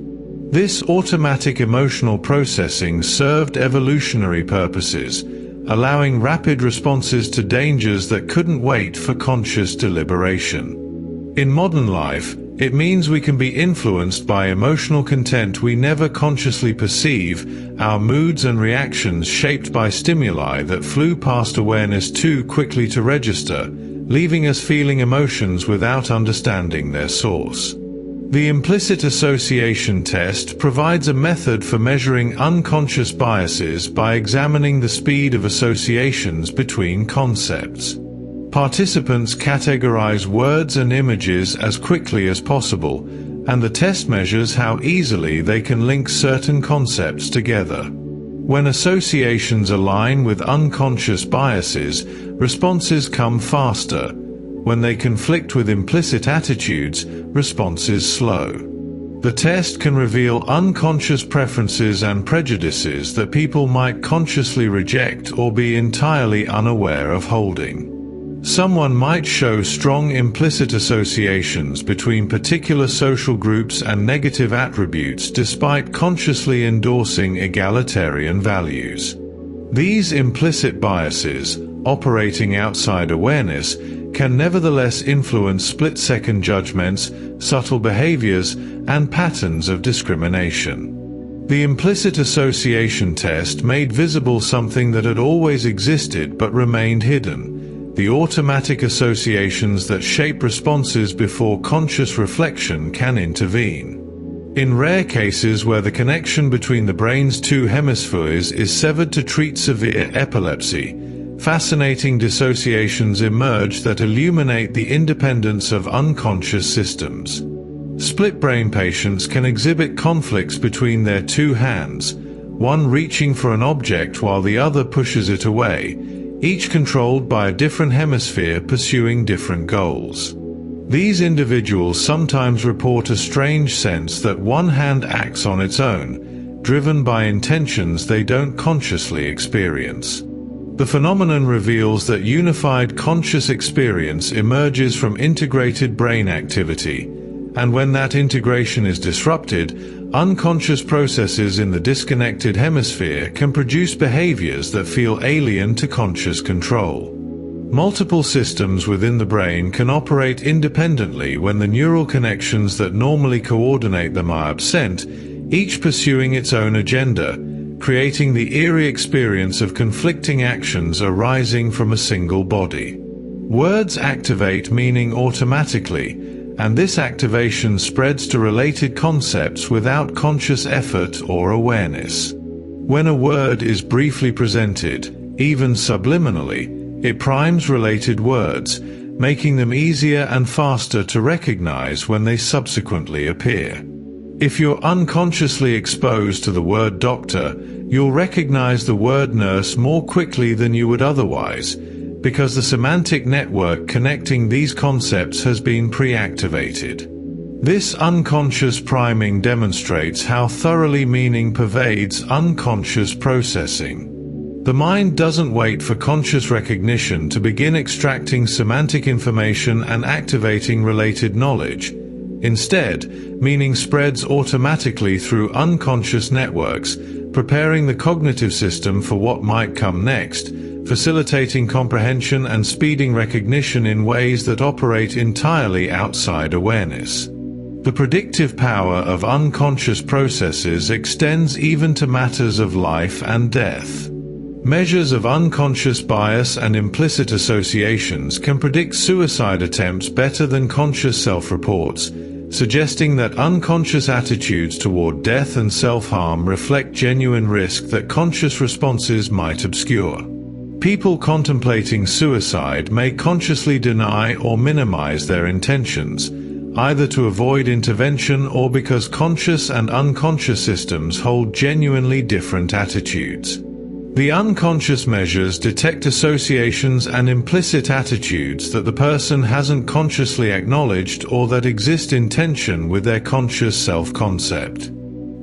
This automatic emotional processing served evolutionary purposes, allowing rapid responses to dangers that couldn't wait for conscious deliberation. In modern life, it means we can be influenced by emotional content we never consciously perceive, our moods and reactions shaped by stimuli that flew past awareness too quickly to register, leaving us feeling emotions without understanding their source. The implicit association test provides a method for measuring unconscious biases by examining the speed of associations between concepts. Participants categorize words and images as quickly as possible, and the test measures how easily they can link certain concepts together. When associations align with unconscious biases, responses come faster. When they conflict with implicit attitudes, responses slow. The test can reveal unconscious preferences and prejudices that people might consciously reject or be entirely unaware of holding. Someone might show strong implicit associations between particular social groups and negative attributes despite consciously endorsing egalitarian values. These implicit biases, operating outside awareness, can nevertheless influence split-second judgments, subtle behaviors, and patterns of discrimination. The implicit association test made visible something that had always existed but remained hidden: the automatic associations that shape responses before conscious reflection can intervene. In rare cases where the connection between the brain's two hemispheres is severed to treat severe epilepsy, fascinating dissociations emerge that illuminate the independence of unconscious systems. Split-brain patients can exhibit conflicts between their two hands, one reaching for an object while the other pushes it away, each controlled by a different hemisphere pursuing different goals. These individuals sometimes report a strange sense that one hand acts on its own, driven by intentions they don't consciously experience. The phenomenon reveals that unified conscious experience emerges from integrated brain activity, and when that integration is disrupted, unconscious processes in the disconnected hemisphere can produce behaviors that feel alien to conscious control. Multiple systems within the brain can operate independently when the neural connections that normally coordinate them are absent, each pursuing its own agenda, creating the eerie experience of conflicting actions arising from a single body. Words activate meaning automatically, and this activation spreads to related concepts without conscious effort or awareness. When a word is briefly presented, even subliminally, it primes related words, making them easier and faster to recognize when they subsequently appear. If you're unconsciously exposed to the word doctor, you'll recognize the word nurse more quickly than you would otherwise, because the semantic network connecting these concepts has been pre-activated. This unconscious priming demonstrates how thoroughly meaning pervades unconscious processing. The mind doesn't wait for conscious recognition to begin extracting semantic information and activating related knowledge. Instead, meaning spreads automatically through unconscious networks, preparing the cognitive system for what might come next, facilitating comprehension and speeding recognition in ways that operate entirely outside awareness. The predictive power of unconscious processes extends even to matters of life and death. Measures of unconscious bias and implicit associations can predict suicide attempts better than conscious self-reports, suggesting that unconscious attitudes toward death and self-harm reflect genuine risk that conscious responses might obscure. People contemplating suicide may consciously deny or minimize their intentions, either to avoid intervention or because conscious and unconscious systems hold genuinely different attitudes. The unconscious measures detect associations and implicit attitudes that the person hasn't consciously acknowledged or that exist in tension with their conscious self-concept.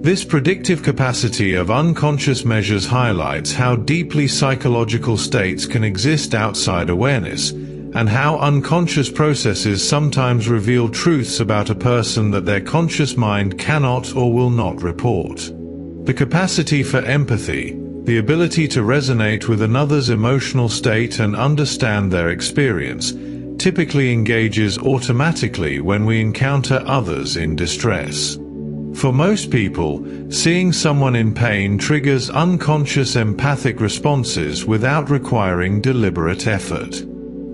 This predictive capacity of unconscious measures highlights how deeply psychological states can exist outside awareness, and how unconscious processes sometimes reveal truths about a person that their conscious mind cannot or will not report. The capacity for empathy, the ability to resonate with another's emotional state and understand their experience, typically engages automatically when we encounter others in distress. For most people, seeing someone in pain triggers unconscious empathic responses without requiring deliberate effort.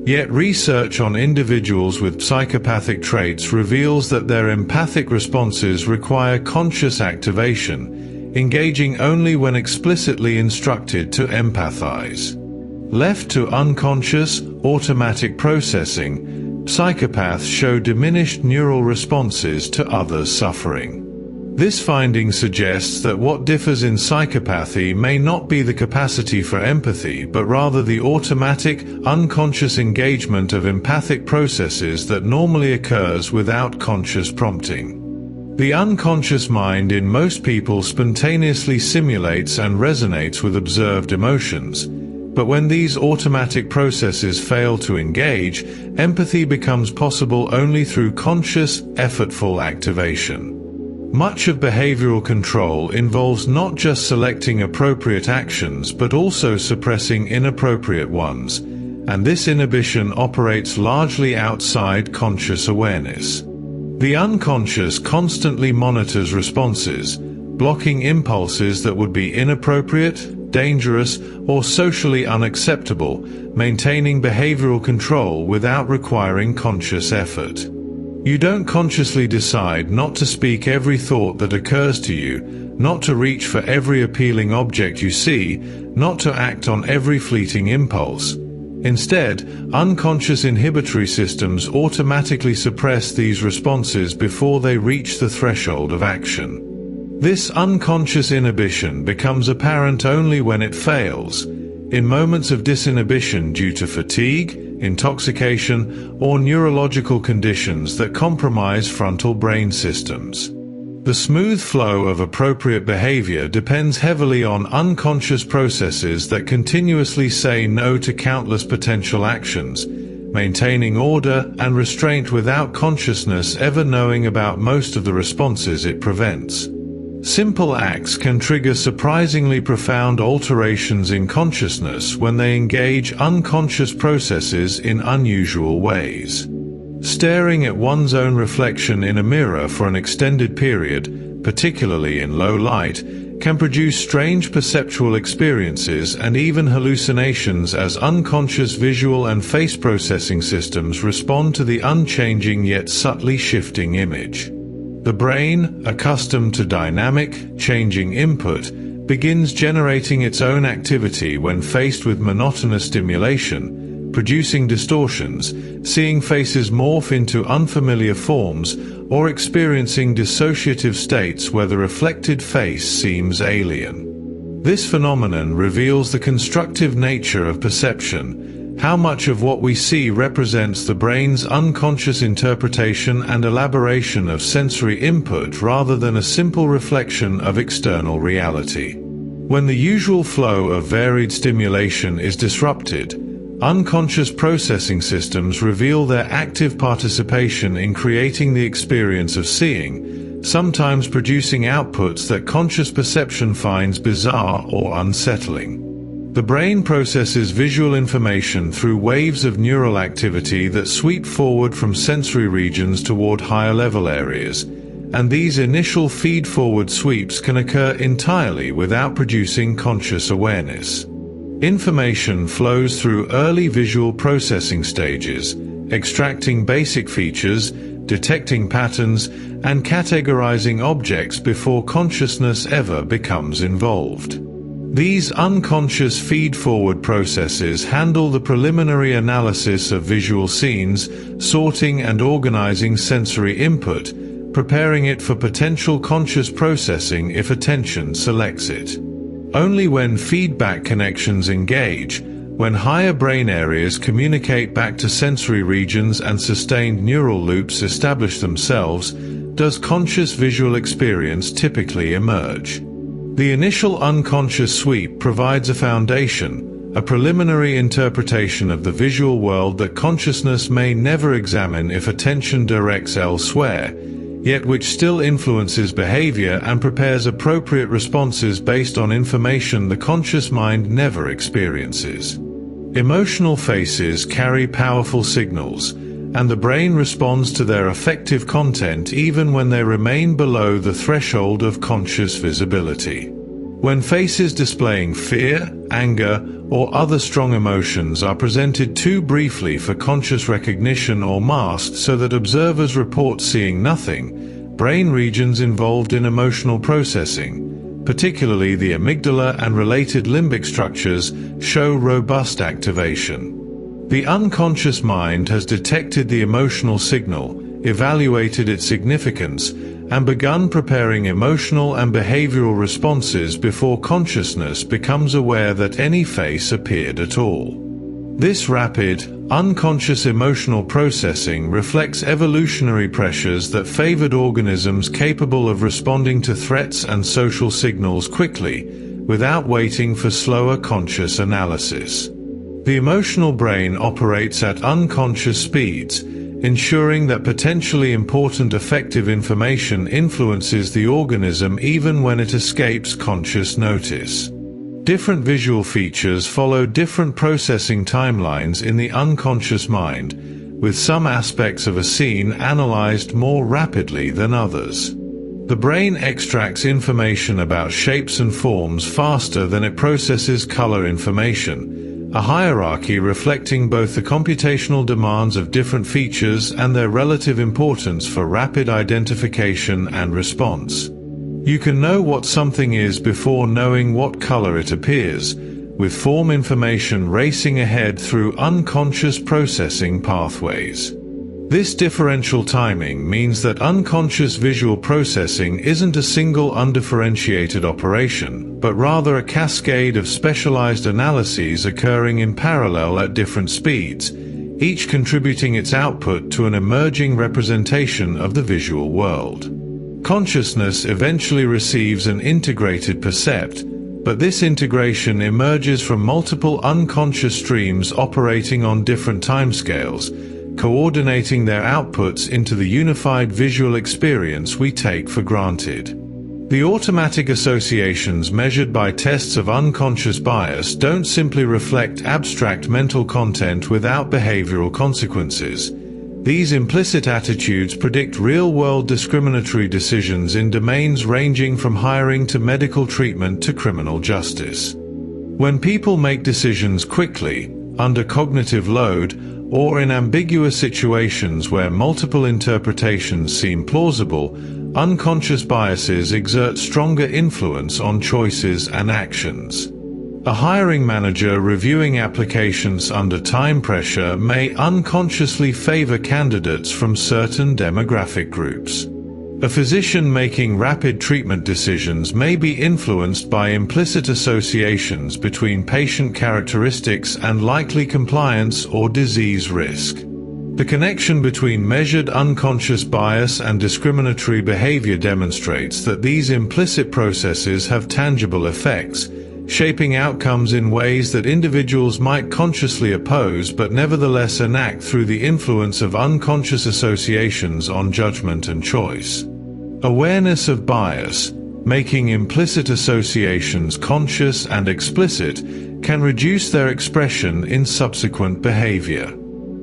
Yet research on individuals with psychopathic traits reveals that their empathic responses require conscious activation, engaging only when explicitly instructed to empathize. Left to unconscious, automatic processing, psychopaths show diminished neural responses to others' suffering. This finding suggests that what differs in psychopathy may not be the capacity for empathy, but rather the automatic, unconscious engagement of empathic processes that normally occurs without conscious prompting. The unconscious mind in most people spontaneously simulates and resonates with observed emotions, but when these automatic processes fail to engage, empathy becomes possible only through conscious, effortful activation. Much of behavioral control involves not just selecting appropriate actions but also suppressing inappropriate ones, and this inhibition operates largely outside conscious awareness. The unconscious constantly monitors responses, blocking impulses that would be inappropriate, dangerous, or socially unacceptable, maintaining behavioral control without requiring conscious effort. You don't consciously decide not to speak every thought that occurs to you, not to reach for every appealing object you see, not to act on every fleeting impulse. Instead, unconscious inhibitory systems automatically suppress these responses before they reach the threshold of action. This unconscious inhibition becomes apparent only when it fails, in moments of disinhibition due to fatigue, intoxication, or neurological conditions that compromise frontal brain systems. The smooth flow of appropriate behavior depends heavily on unconscious processes that continuously say no to countless potential actions, maintaining order and restraint without consciousness ever knowing about most of the responses it prevents. Simple acts can trigger surprisingly profound alterations in consciousness when they engage unconscious processes in unusual ways. Staring at one's own reflection in a mirror for an extended period, particularly in low light, can produce strange perceptual experiences and even hallucinations as unconscious visual and face processing systems respond to the unchanging yet subtly shifting image. The brain, accustomed to dynamic, changing input, begins generating its own activity when faced with monotonous stimulation, producing distortions, seeing faces morph into unfamiliar forms, or experiencing dissociative states where the reflected face seems alien. This phenomenon reveals the constructive nature of perception, how much of what we see represents the brain's unconscious interpretation and elaboration of sensory input rather than a simple reflection of external reality. When the usual flow of varied stimulation is disrupted, unconscious processing systems reveal their active participation in creating the experience of seeing, sometimes producing outputs that conscious perception finds bizarre or unsettling. The brain processes visual information through waves of neural activity that sweep forward from sensory regions toward higher-level areas, and these initial feed-forward sweeps can occur entirely without producing conscious awareness. Information flows through early visual processing stages, extracting basic features, detecting patterns, and categorizing objects before consciousness ever becomes involved. These unconscious feed-forward processes handle the preliminary analysis of visual scenes, sorting and organizing sensory input, preparing it for potential conscious processing if attention selects it. Only when feedback connections engage, when higher brain areas communicate back to sensory regions and sustained neural loops establish themselves, does conscious visual experience typically emerge. The initial unconscious sweep provides a foundation, a preliminary interpretation of the visual world that consciousness may never examine if attention directs elsewhere, yet which still influences behavior and prepares appropriate responses based on information the conscious mind never experiences. Emotional faces carry powerful signals, and the brain responds to their affective content even when they remain below the threshold of conscious visibility. When faces displaying fear, anger, or other strong emotions are presented too briefly for conscious recognition or masked so that observers report seeing nothing, brain regions involved in emotional processing, particularly the amygdala and related limbic structures, show robust activation. The unconscious mind has detected the emotional signal, evaluated its significance, and begun preparing emotional and behavioral responses before consciousness becomes aware that any face appeared at all. This rapid, unconscious emotional processing reflects evolutionary pressures that favored organisms capable of responding to threats and social signals quickly, without waiting for slower conscious analysis. The emotional brain operates at unconscious speeds, ensuring that potentially important affective information influences the organism even when it escapes conscious notice. Different visual features follow different processing timelines in the unconscious mind, with some aspects of a scene analyzed more rapidly than others. The brain extracts information about shapes and forms faster than it processes color information, a hierarchy reflecting both the computational demands of different features and their relative importance for rapid identification and response. You can know what something is before knowing what color it appears, with form information racing ahead through unconscious processing pathways. This differential timing means that unconscious visual processing isn't a single undifferentiated operation, but rather a cascade of specialized analyses occurring in parallel at different speeds, each contributing its output to an emerging representation of the visual world. Consciousness eventually receives an integrated percept, but this integration emerges from multiple unconscious streams operating on different timescales, coordinating their outputs into the unified visual experience we take for granted. The automatic associations measured by tests of unconscious bias don't simply reflect abstract mental content without behavioral consequences. These implicit attitudes predict real-world discriminatory decisions in domains ranging from hiring to medical treatment to criminal justice. When people make decisions quickly, under cognitive load, or in ambiguous situations where multiple interpretations seem plausible, unconscious biases exert stronger influence on choices and actions. A hiring manager reviewing applications under time pressure may unconsciously favor candidates from certain demographic groups. A physician making rapid treatment decisions may be influenced by implicit associations between patient characteristics and likely compliance or disease risk. The connection between measured unconscious bias and discriminatory behavior demonstrates that these implicit processes have tangible effects, shaping outcomes in ways that individuals might consciously oppose but nevertheless enact through the influence of unconscious associations on judgment and choice. Awareness of bias, making implicit associations conscious and explicit, can reduce their expression in subsequent behavior.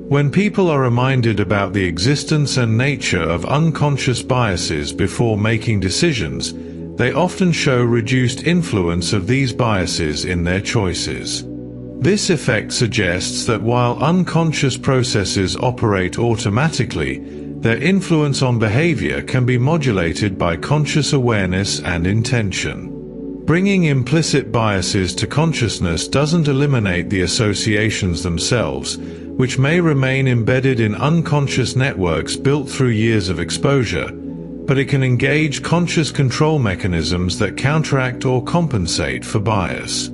When people are reminded about the existence and nature of unconscious biases before making decisions, they often show reduced influence of these biases in their choices. This effect suggests that while unconscious processes operate automatically, their influence on behavior can be modulated by conscious awareness and intention. Bringing implicit biases to consciousness doesn't eliminate the associations themselves, which may remain embedded in unconscious networks built through years of exposure, but it can engage conscious control mechanisms that counteract or compensate for bias.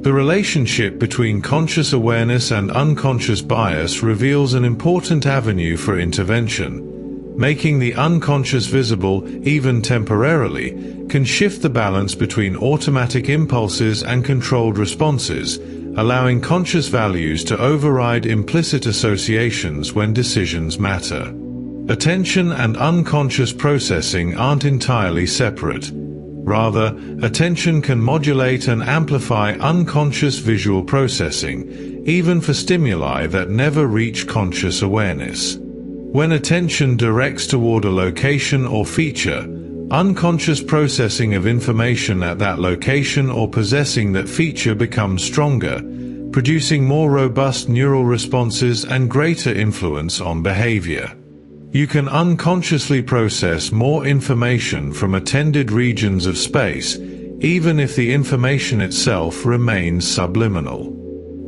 The relationship between conscious awareness and unconscious bias reveals an important avenue for intervention. Making the unconscious visible, even temporarily, can shift the balance between automatic impulses and controlled responses, allowing conscious values to override implicit associations when decisions matter. Attention and unconscious processing aren't entirely separate. Rather, attention can modulate and amplify unconscious visual processing, even for stimuli that never reach conscious awareness. When attention directs toward a location or feature, unconscious processing of information at that location or possessing that feature becomes stronger, producing more robust neural responses and greater influence on behavior. You can unconsciously process more information from attended regions of space, even if the information itself remains subliminal.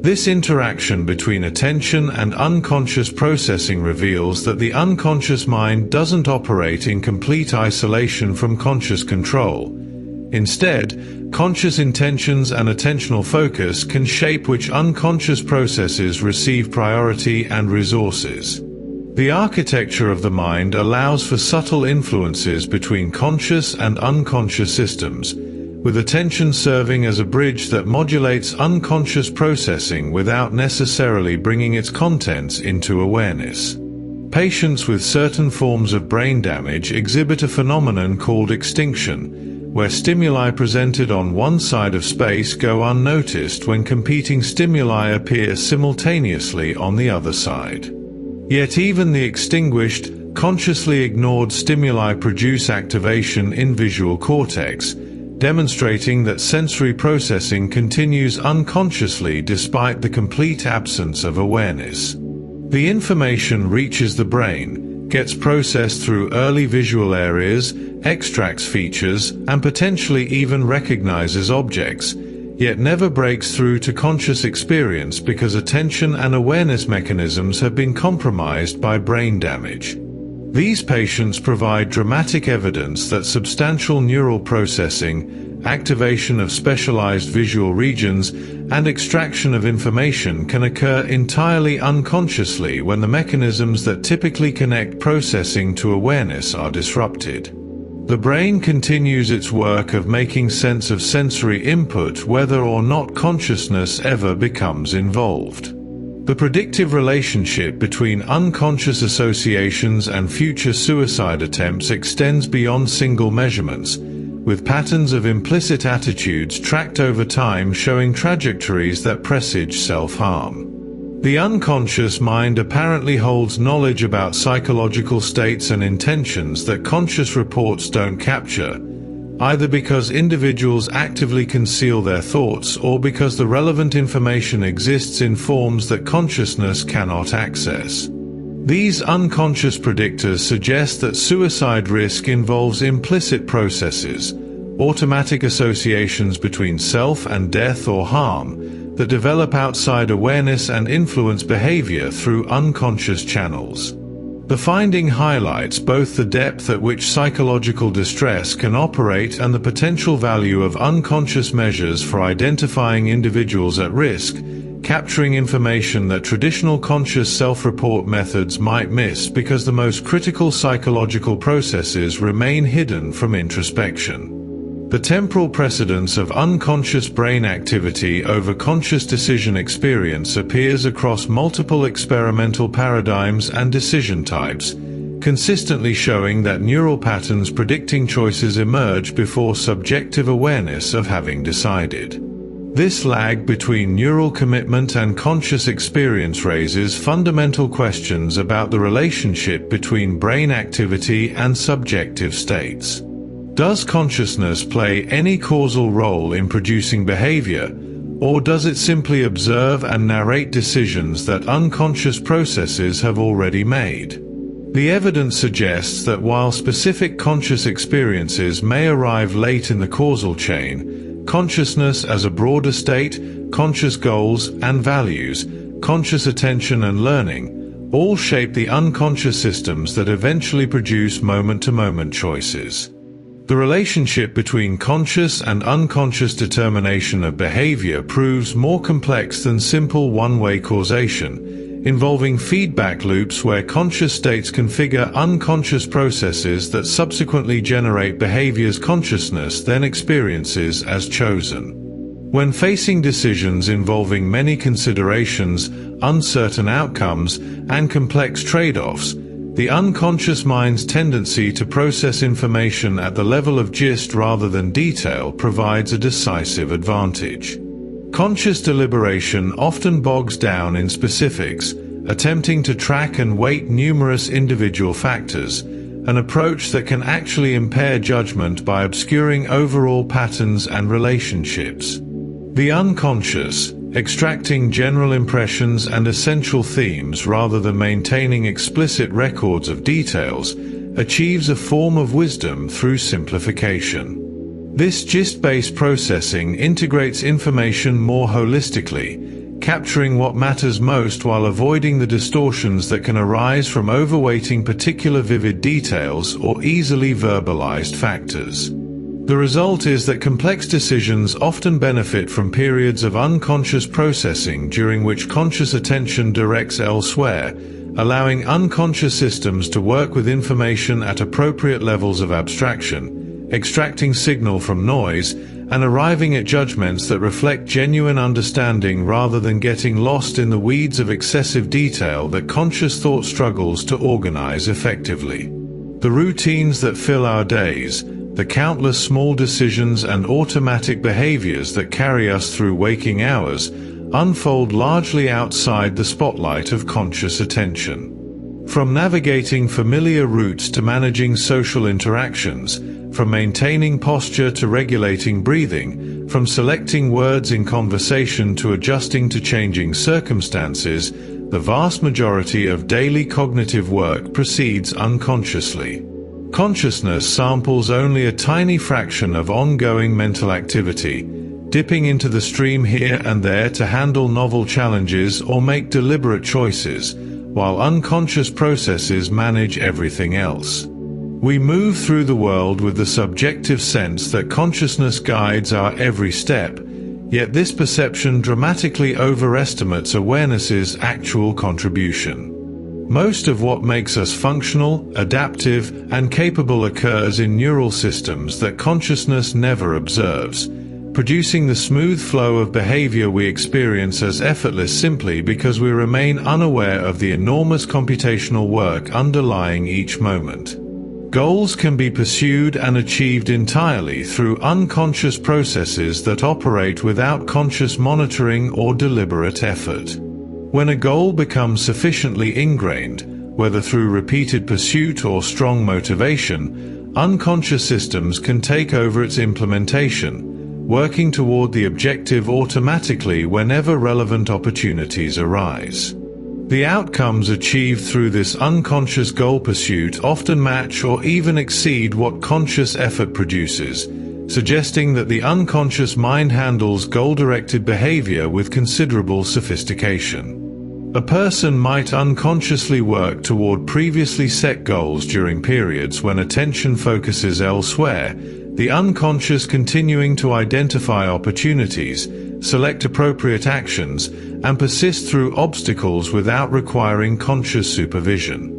This interaction between attention and unconscious processing reveals that the unconscious mind doesn't operate in complete isolation from conscious control. Instead, conscious intentions and attentional focus can shape which unconscious processes receive priority and resources. The architecture of the mind allows for subtle influences between conscious and unconscious systems, with attention serving as a bridge that modulates unconscious processing without necessarily bringing its contents into awareness. Patients with certain forms of brain damage exhibit a phenomenon called extinction, where stimuli presented on one side of space go unnoticed when competing stimuli appear simultaneously on the other side. Yet even the extinguished, consciously ignored stimuli produce activation in visual cortex, demonstrating that sensory processing continues unconsciously despite the complete absence of awareness. The information reaches the brain, gets processed through early visual areas, extracts features, and potentially even recognizes objects, yet never breaks through to conscious experience because attention and awareness mechanisms have been compromised by brain damage. These patients provide dramatic evidence that substantial neural processing, activation of specialized visual regions, and extraction of information can occur entirely unconsciously when the mechanisms that typically connect processing to awareness are disrupted. The brain continues its work of making sense of sensory input whether or not consciousness ever becomes involved. The predictive relationship between unconscious associations and future suicide attempts extends beyond single measurements, with patterns of implicit attitudes tracked over time showing trajectories that presage self-harm. The unconscious mind apparently holds knowledge about psychological states and intentions that conscious reports don't capture, either because individuals actively conceal their thoughts or because the relevant information exists in forms that consciousness cannot access. These unconscious predictors suggest that suicide risk involves implicit processes, automatic associations between self and death or harm, that develop outside awareness and influence behavior through unconscious channels. The finding highlights both the depth at which psychological distress can operate and the potential value of unconscious measures for identifying individuals at risk, capturing information that traditional conscious self-report methods might miss because the most critical psychological processes remain hidden from introspection. The temporal precedence of unconscious brain activity over conscious decision experience appears across multiple experimental paradigms and decision types, consistently showing that neural patterns predicting choices emerge before subjective awareness of having decided. This lag between neural commitment and conscious experience raises fundamental questions about the relationship between brain activity and subjective states. Does consciousness play any causal role in producing behavior, or does it simply observe and narrate decisions that unconscious processes have already made? The evidence suggests that while specific conscious experiences may arrive late in the causal chain, Consciousness as a broader state, conscious goals and values, conscious attention and learning, all shape the unconscious systems that eventually produce moment-to-moment choices. The relationship between conscious and unconscious determination of behavior proves more complex than simple one-way causation, involving feedback loops where conscious states configure unconscious processes that subsequently generate behaviors consciousness then experiences as chosen. When facing decisions involving many considerations, uncertain outcomes, and complex trade-offs, the unconscious mind's tendency to process information at the level of gist rather than detail provides a decisive advantage. Conscious deliberation often bogs down in specifics, attempting to track and weight numerous individual factors, an approach that can actually impair judgment by obscuring overall patterns and relationships. The unconscious, extracting general impressions and essential themes rather than maintaining explicit records of details, achieves a form of wisdom through simplification. This gist-based processing integrates information more holistically, capturing what matters most while avoiding the distortions that can arise from overweighting particular vivid details or easily verbalized factors. The result is that complex decisions often benefit from periods of unconscious processing during which conscious attention directs elsewhere, allowing unconscious systems to work with information at appropriate levels of abstraction, extracting signal from noise, and arriving at judgments that reflect genuine understanding rather than getting lost in the weeds of excessive detail that conscious thought struggles to organize effectively. The routines that fill our days, the countless small decisions and automatic behaviors that carry us through waking hours, unfold largely outside the spotlight of conscious attention. From navigating familiar routes to managing social interactions, from maintaining posture to regulating breathing, from selecting words in conversation to adjusting to changing circumstances, the vast majority of daily cognitive work proceeds unconsciously. Consciousness samples only a tiny fraction of ongoing mental activity, dipping into the stream here and there to handle novel challenges or make deliberate choices, while unconscious processes manage everything else. We move through the world with the subjective sense that consciousness guides our every step, yet this perception dramatically overestimates awareness's actual contribution. Most of what makes us functional, adaptive, and capable occurs in neural systems that consciousness never observes, producing the smooth flow of behavior we experience as effortless simply because we remain unaware of the enormous computational work underlying each moment. Goals can be pursued and achieved entirely through unconscious processes that operate without conscious monitoring or deliberate effort. When a goal becomes sufficiently ingrained, whether through repeated pursuit or strong motivation, unconscious systems can take over its implementation, working toward the objective automatically whenever relevant opportunities arise. The outcomes achieved through this unconscious goal pursuit often match or even exceed what conscious effort produces, suggesting that the unconscious mind handles goal-directed behavior with considerable sophistication. A person might unconsciously work toward previously set goals during periods when attention focuses elsewhere, the unconscious continuing to identify opportunities, select appropriate actions, and persist through obstacles without requiring conscious supervision.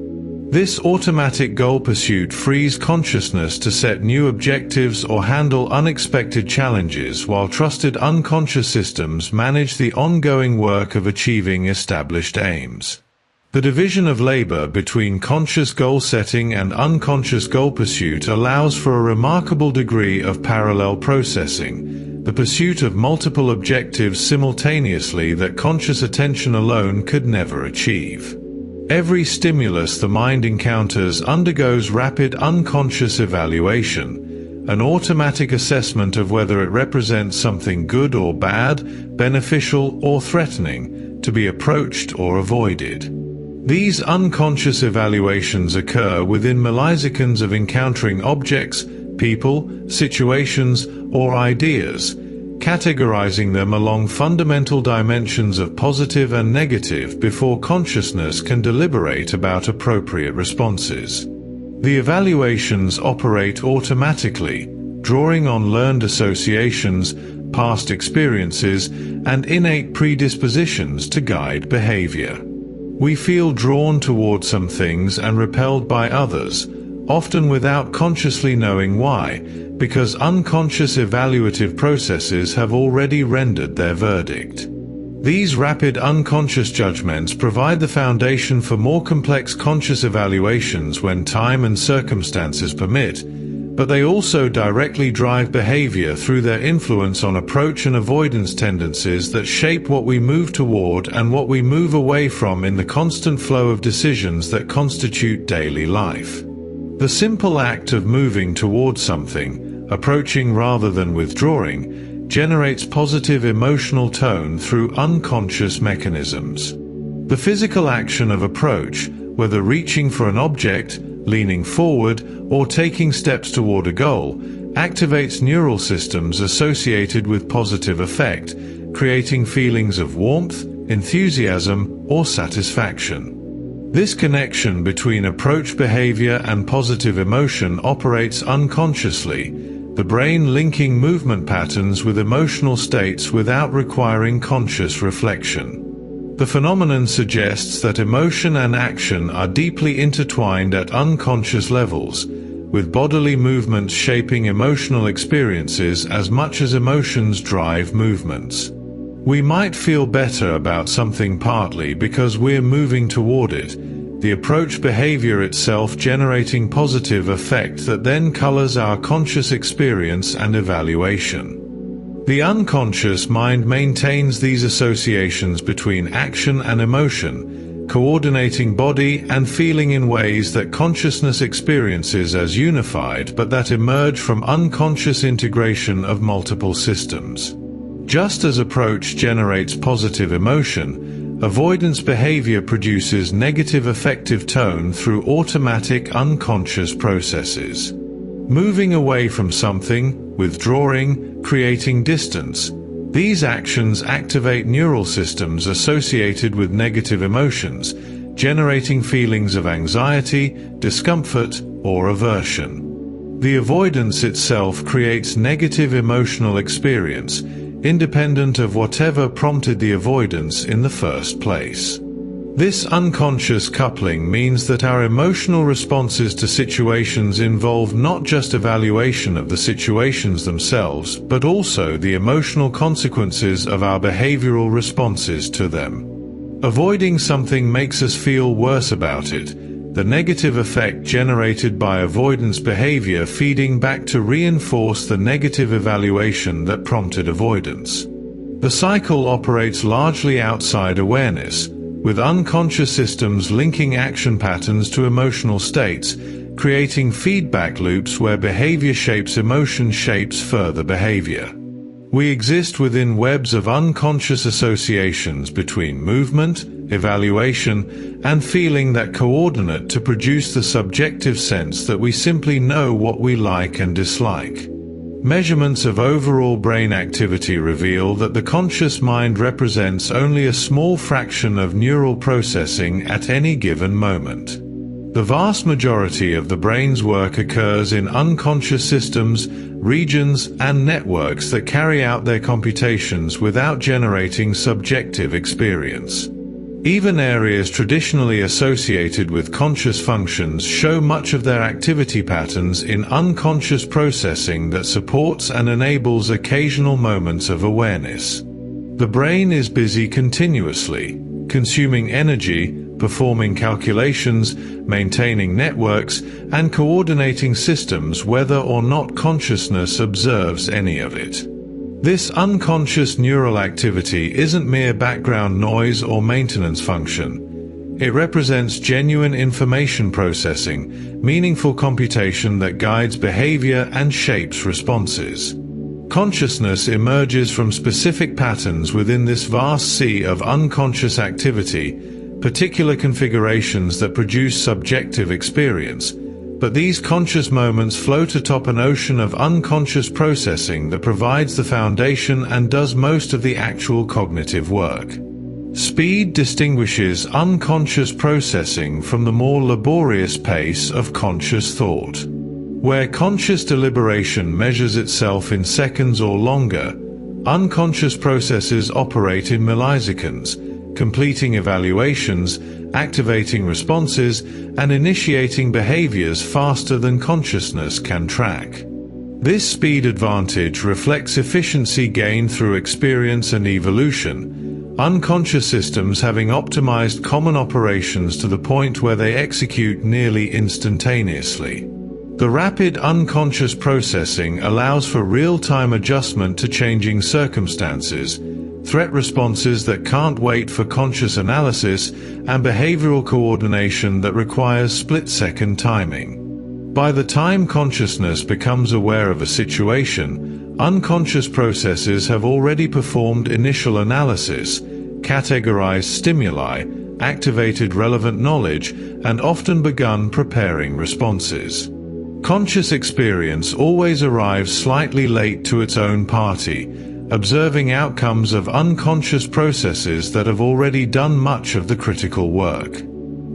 This automatic goal pursuit frees consciousness to set new objectives or handle unexpected challenges while trusted unconscious systems manage the ongoing work of achieving established aims. The division of labor between conscious goal setting and unconscious goal pursuit allows for a remarkable degree of parallel processing, the pursuit of multiple objectives simultaneously that conscious attention alone could never achieve. Every stimulus the mind encounters undergoes rapid unconscious evaluation, an automatic assessment of whether it represents something good or bad, beneficial or threatening, to be approached or avoided. These unconscious evaluations occur within milliseconds of encountering objects, people, situations, or ideas, categorizing them along fundamental dimensions of positive and negative before consciousness can deliberate about appropriate responses. The evaluations operate automatically, drawing on learned associations, past experiences, and innate predispositions to guide behavior. We feel drawn toward some things and repelled by others, often without consciously knowing why, because unconscious evaluative processes have already rendered their verdict. These rapid unconscious judgments provide the foundation for more complex conscious evaluations when time and circumstances permit, but they also directly drive behavior through their influence on approach and avoidance tendencies that shape what we move toward and what we move away from in the constant flow of decisions that constitute daily life. The simple act of moving toward something, approaching rather than withdrawing, generates positive emotional tone through unconscious mechanisms. The physical action of approach, whether reaching for an object, leaning forward, or taking steps toward a goal, activates neural systems associated with positive affect, creating feelings of warmth, enthusiasm, or satisfaction. This connection between approach behavior and positive emotion operates unconsciously, the brain linking movement patterns with emotional states without requiring conscious reflection. The phenomenon suggests that emotion and action are deeply intertwined at unconscious levels, with bodily movements shaping emotional experiences as much as emotions drive movements. We might feel better about something partly because we're moving toward it, the approach behavior itself generating positive affect that then colors our conscious experience and evaluation. The unconscious mind maintains these associations between action and emotion, coordinating body and feeling in ways that consciousness experiences as unified but that emerge from unconscious integration of multiple systems. Just as approach generates positive emotion, avoidance behavior produces negative affective tone through automatic unconscious processes. Moving away from something, withdrawing, creating distance. These actions activate neural systems associated with negative emotions, generating feelings of anxiety, discomfort, or aversion. The avoidance itself creates negative emotional experience, independent of whatever prompted the avoidance in the first place. This unconscious coupling means that our emotional responses to situations involve not just evaluation of the situations themselves, but also the emotional consequences of our behavioral responses to them. Avoiding something makes us feel worse about it, the negative effect generated by avoidance behavior feeding back to reinforce the negative evaluation that prompted avoidance. The cycle operates largely outside awareness, with unconscious systems linking action patterns to emotional states, creating feedback loops where behavior shapes emotion shapes further behavior. We exist within webs of unconscious associations between movement, evaluation, and feeling that coordinate to produce the subjective sense that we simply know what we like and dislike. Measurements of overall brain activity reveal that the conscious mind represents only a small fraction of neural processing at any given moment. The vast majority of the brain's work occurs in unconscious systems, regions, and networks that carry out their computations without generating subjective experience. Even areas traditionally associated with conscious functions show much of their activity patterns in unconscious processing that supports and enables occasional moments of awareness. The brain is busy continuously, consuming energy, performing calculations, maintaining networks, and coordinating systems whether or not consciousness observes any of it. This unconscious neural activity isn't mere background noise or maintenance function. It represents genuine information processing, meaningful computation that guides behavior and shapes responses. Consciousness emerges from specific patterns within this vast sea of unconscious activity, particular configurations that produce subjective experience, But these conscious moments float atop an ocean of unconscious processing that provides the foundation and does most of the actual cognitive work. Speed distinguishes unconscious processing from the more laborious pace of conscious thought. Where conscious deliberation measures itself in seconds or longer, unconscious processes operate in milliseconds, completing evaluations, activating responses, and initiating behaviors faster than consciousness can track. This speed advantage reflects efficiency gained through experience and evolution, unconscious systems having optimized common operations to the point where they execute nearly instantaneously. The rapid unconscious processing allows for real-time adjustment to changing circumstances, threat responses that can't wait for conscious analysis, and behavioral coordination that requires split-second timing. By the time consciousness becomes aware of a situation, unconscious processes have already performed initial analysis, categorized stimuli, activated relevant knowledge, and often begun preparing responses. Conscious experience always arrives slightly late to its own party, observing outcomes of unconscious processes that have already done much of the critical work.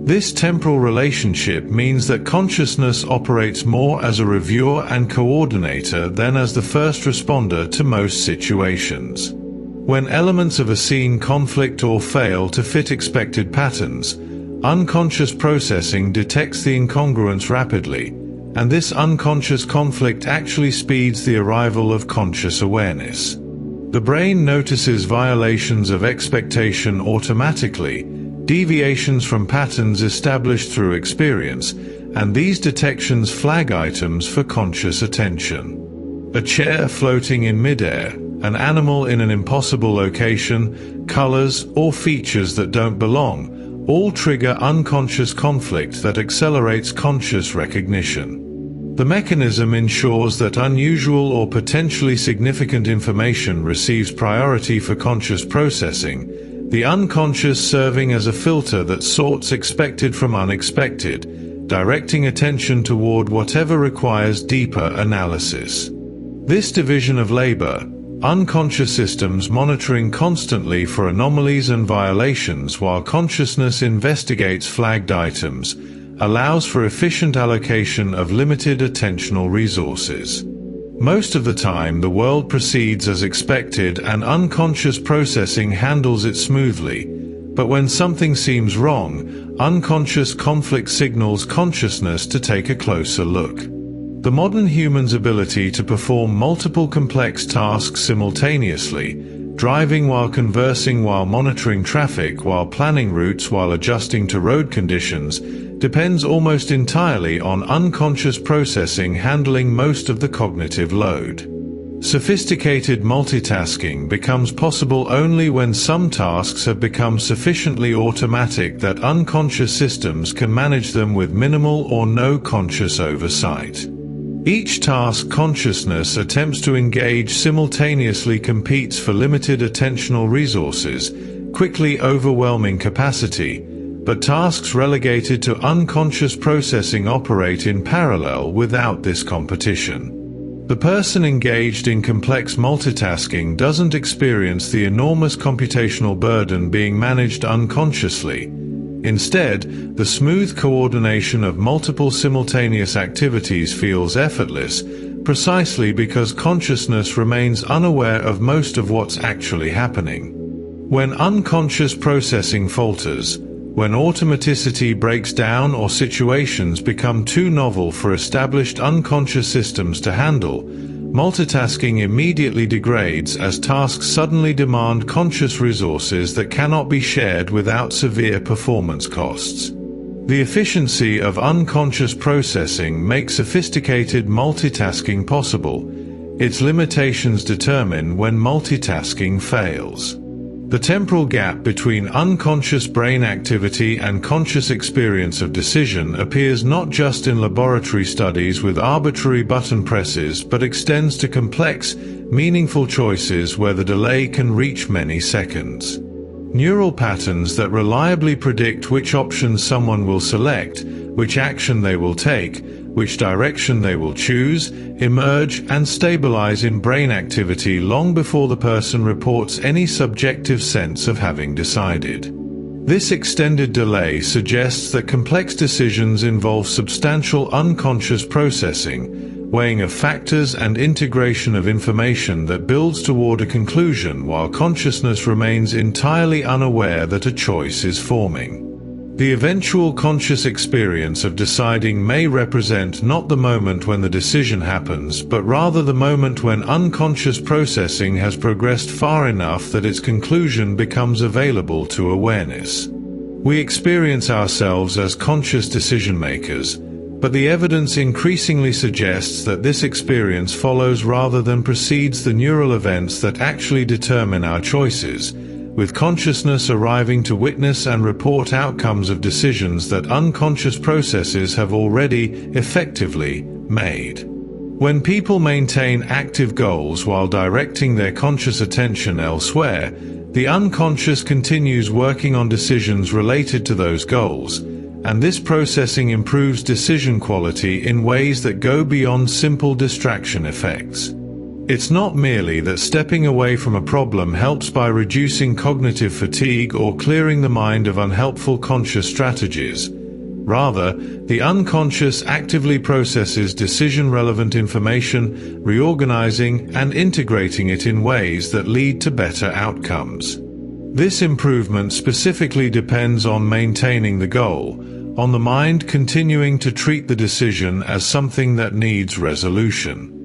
This temporal relationship means that consciousness operates more as a reviewer and coordinator than as the first responder to most situations. When elements of a scene conflict or fail to fit expected patterns, unconscious processing detects the incongruence rapidly, and this unconscious conflict actually speeds the arrival of conscious awareness. The brain notices violations of expectation automatically, deviations from patterns established through experience, and these detections flag items for conscious attention. A chair floating in midair, an animal in an impossible location, colors, or features that don't belong, all trigger unconscious conflict that accelerates conscious recognition. The mechanism ensures that unusual or potentially significant information receives priority for conscious processing, the unconscious serving as a filter that sorts expected from unexpected, directing attention toward whatever requires deeper analysis. This division of labor, unconscious systems monitoring constantly for anomalies and violations while consciousness investigates flagged items, allows for efficient allocation of limited attentional resources. Most of the time the world proceeds as expected and unconscious processing handles it smoothly, but when something seems wrong, unconscious conflict signals consciousness to take a closer look. The modern human's ability to perform multiple complex tasks simultaneously, driving while conversing, while monitoring traffic, while planning routes, while adjusting to road conditions, depends almost entirely on unconscious processing handling most of the cognitive load. Sophisticated multitasking becomes possible only when some tasks have become sufficiently automatic that unconscious systems can manage them with minimal or no conscious oversight. Each task consciousness attempts to engage simultaneously competes for limited attentional resources, quickly overwhelming capacity, but tasks relegated to unconscious processing operate in parallel without this competition. The person engaged in complex multitasking doesn't experience the enormous computational burden being managed unconsciously. Instead, the smooth coordination of multiple simultaneous activities feels effortless, precisely because consciousness remains unaware of most of what's actually happening. When unconscious processing falters, when automaticity breaks down or situations become too novel for established unconscious systems to handle, multitasking immediately degrades as tasks suddenly demand conscious resources that cannot be shared without severe performance costs. The efficiency of unconscious processing makes sophisticated multitasking possible. Its limitations determine when multitasking fails. The temporal gap between unconscious brain activity and conscious experience of decision appears not just in laboratory studies with arbitrary button presses but extends to complex, meaningful choices where the delay can reach many seconds. Neural patterns that reliably predict which options someone will select, which action they will take, which direction they will choose, emerge and stabilize in brain activity long before the person reports any subjective sense of having decided. This extended delay suggests that complex decisions involve substantial unconscious processing, weighing of factors and integration of information that builds toward a conclusion while consciousness remains entirely unaware that a choice is forming. The eventual conscious experience of deciding may represent not the moment when the decision happens, but rather the moment when unconscious processing has progressed far enough that its conclusion becomes available to awareness. We experience ourselves as conscious decision makers, but the evidence increasingly suggests that this experience follows rather than precedes the neural events that actually determine our choices, with consciousness arriving to witness and report outcomes of decisions that unconscious processes have already, effectively, made. When people maintain active goals while directing their conscious attention elsewhere, the unconscious continues working on decisions related to those goals, and this processing improves decision quality in ways that go beyond simple distraction effects. It's not merely that stepping away from a problem helps by reducing cognitive fatigue or clearing the mind of unhelpful conscious strategies. Rather, the unconscious actively processes decision-relevant information, reorganizing and integrating it in ways that lead to better outcomes. This improvement specifically depends on maintaining the goal, on the mind continuing to treat the decision as something that needs resolution.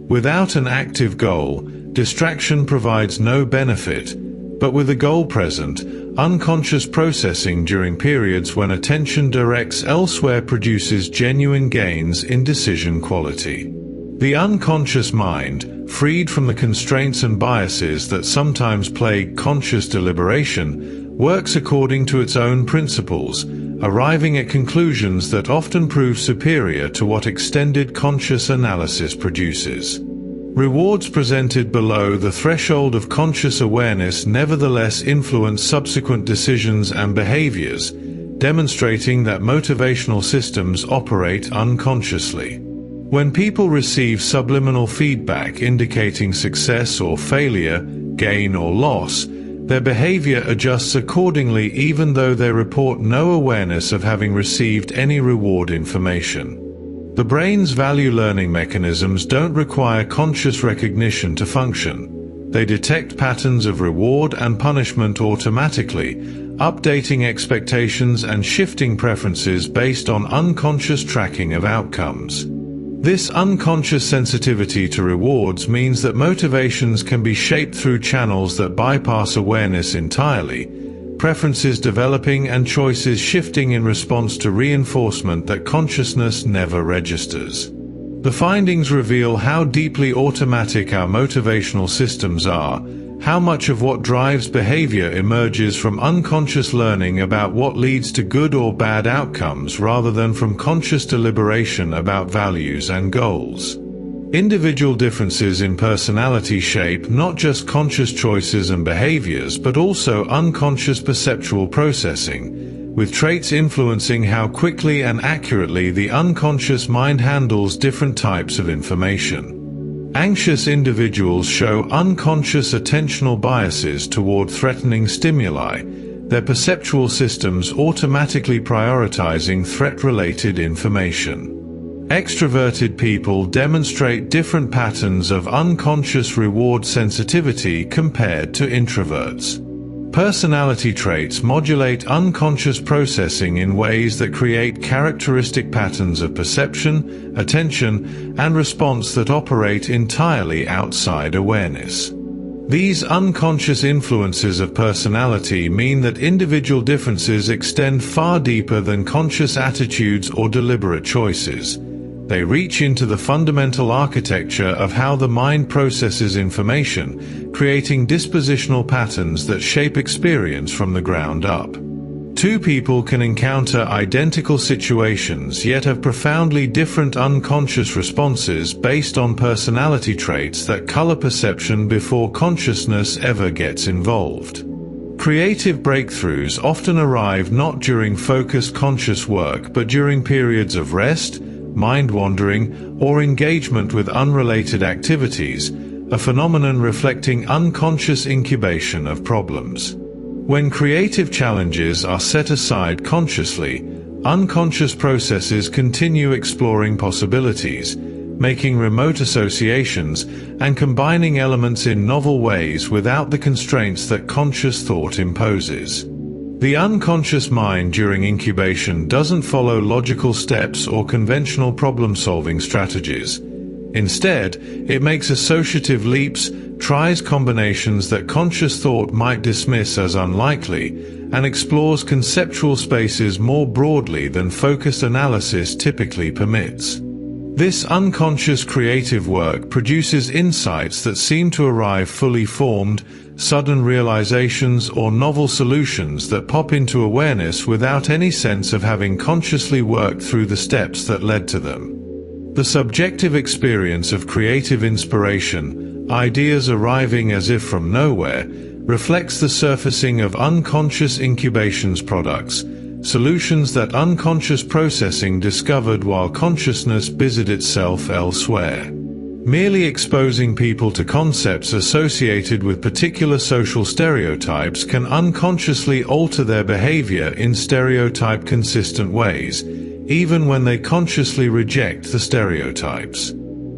Without an active goal, distraction provides no benefit, but with a goal present, unconscious processing during periods when attention directs elsewhere produces genuine gains in decision quality. The unconscious mind, freed from the constraints and biases that sometimes plague conscious deliberation, works according to its own principles, arriving at conclusions that often prove superior to what extended conscious analysis produces. Rewards presented below the threshold of conscious awareness nevertheless influence subsequent decisions and behaviors, demonstrating that motivational systems operate unconsciously. When people receive subliminal feedback indicating success or failure, gain or loss, their behavior adjusts accordingly even though they report no awareness of having received any reward information. The brain's value learning mechanisms don't require conscious recognition to function. They detect patterns of reward and punishment automatically, updating expectations and shifting preferences based on unconscious tracking of outcomes. This unconscious sensitivity to rewards means that motivations can be shaped through channels that bypass awareness entirely, preferences developing and choices shifting in response to reinforcement that consciousness never registers. The findings reveal how deeply automatic our motivational systems are, how much of what drives behavior emerges from unconscious learning about what leads to good or bad outcomes rather than from conscious deliberation about values and goals. Individual differences in personality shape not just conscious choices and behaviors but also unconscious perceptual processing, with traits influencing how quickly and accurately the unconscious mind handles different types of information. Anxious individuals show unconscious attentional biases toward threatening stimuli, their perceptual systems automatically prioritizing threat-related information. Extroverted people demonstrate different patterns of unconscious reward sensitivity compared to introverts. Personality traits modulate unconscious processing in ways that create characteristic patterns of perception, attention, and response that operate entirely outside awareness. These unconscious influences of personality mean that individual differences extend far deeper than conscious attitudes or deliberate choices. They reach into the fundamental architecture of how the mind processes information, creating dispositional patterns that shape experience from the ground up. Two people can encounter identical situations yet have profoundly different unconscious responses based on personality traits that color perception before consciousness ever gets involved. Creative breakthroughs often arrive not during focused conscious work but during periods of rest, mind-wandering, or engagement with unrelated activities, a phenomenon reflecting unconscious incubation of problems. When creative challenges are set aside consciously, unconscious processes continue exploring possibilities, making remote associations and combining elements in novel ways without the constraints that conscious thought imposes. The unconscious mind during incubation doesn't follow logical steps or conventional problem-solving strategies. Instead, it makes associative leaps, tries combinations that conscious thought might dismiss as unlikely, and explores conceptual spaces more broadly than focused analysis typically permits. This unconscious creative work produces insights that seem to arrive fully formed, sudden realizations or novel solutions that pop into awareness without any sense of having consciously worked through the steps that led to them. The subjective experience of creative inspiration, ideas arriving as if from nowhere, reflects the surfacing of unconscious incubations products, solutions that unconscious processing discovered while consciousness busied itself elsewhere. Merely exposing people to concepts associated with particular social stereotypes can unconsciously alter their behavior in stereotype-consistent ways, even when they consciously reject the stereotypes.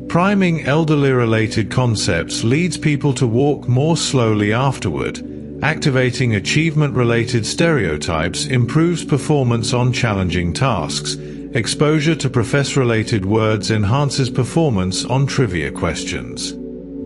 Priming elderly-related concepts leads people to walk more slowly afterward. Activating achievement-related stereotypes improves performance on challenging tasks. Exposure to profess-related words enhances performance on trivia questions.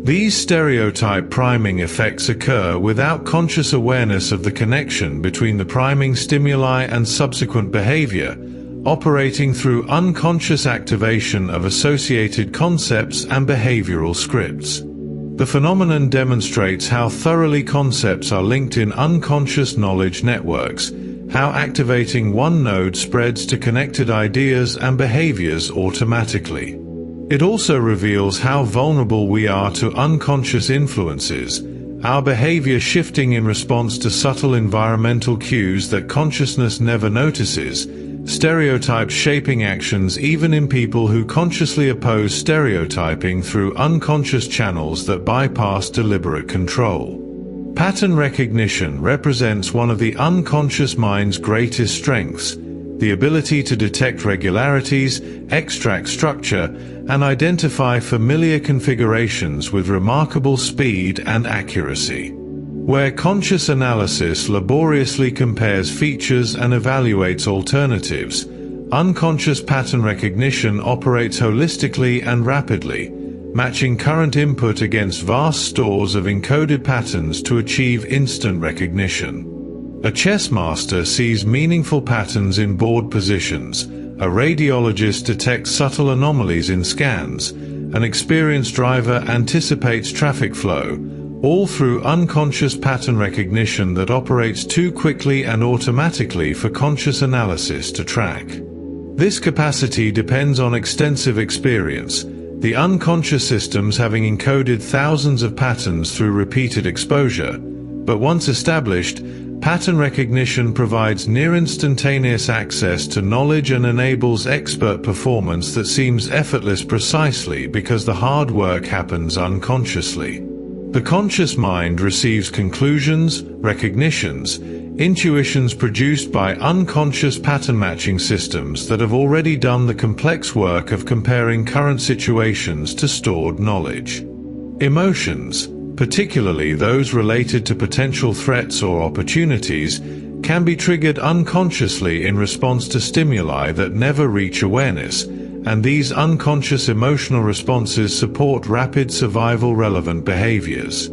These stereotype priming effects occur without conscious awareness of the connection between the priming stimuli and subsequent behavior, operating through unconscious activation of associated concepts and behavioral scripts. The phenomenon demonstrates how thoroughly concepts are linked in unconscious knowledge networks, how activating one node spreads to connected ideas and behaviors automatically. It also reveals how vulnerable we are to unconscious influences, our behavior shifting in response to subtle environmental cues that consciousness never notices, stereotypes shaping actions even in people who consciously oppose stereotyping through unconscious channels that bypass deliberate control. Pattern recognition represents one of the unconscious mind's greatest strengths, the ability to detect regularities, extract structure, and identify familiar configurations with remarkable speed and accuracy. Where conscious analysis laboriously compares features and evaluates alternatives, unconscious pattern recognition operates holistically and rapidly, matching current input against vast stores of encoded patterns to achieve instant recognition. A chess master sees meaningful patterns in board positions, a radiologist detects subtle anomalies in scans, an experienced driver anticipates traffic flow, all through unconscious pattern recognition that operates too quickly and automatically for conscious analysis to track. This capacity depends on extensive experience, the unconscious systems having encoded thousands of patterns through repeated exposure, but once established, pattern recognition provides near-instantaneous access to knowledge and enables expert performance that seems effortless precisely because the hard work happens unconsciously. The conscious mind receives conclusions, recognitions, intuitions produced by unconscious pattern matching systems that have already done the complex work of comparing current situations to stored knowledge. Emotions, particularly those related to potential threats or opportunities, can be triggered unconsciously in response to stimuli that never reach awareness, and these unconscious emotional responses support rapid survival-relevant behaviors.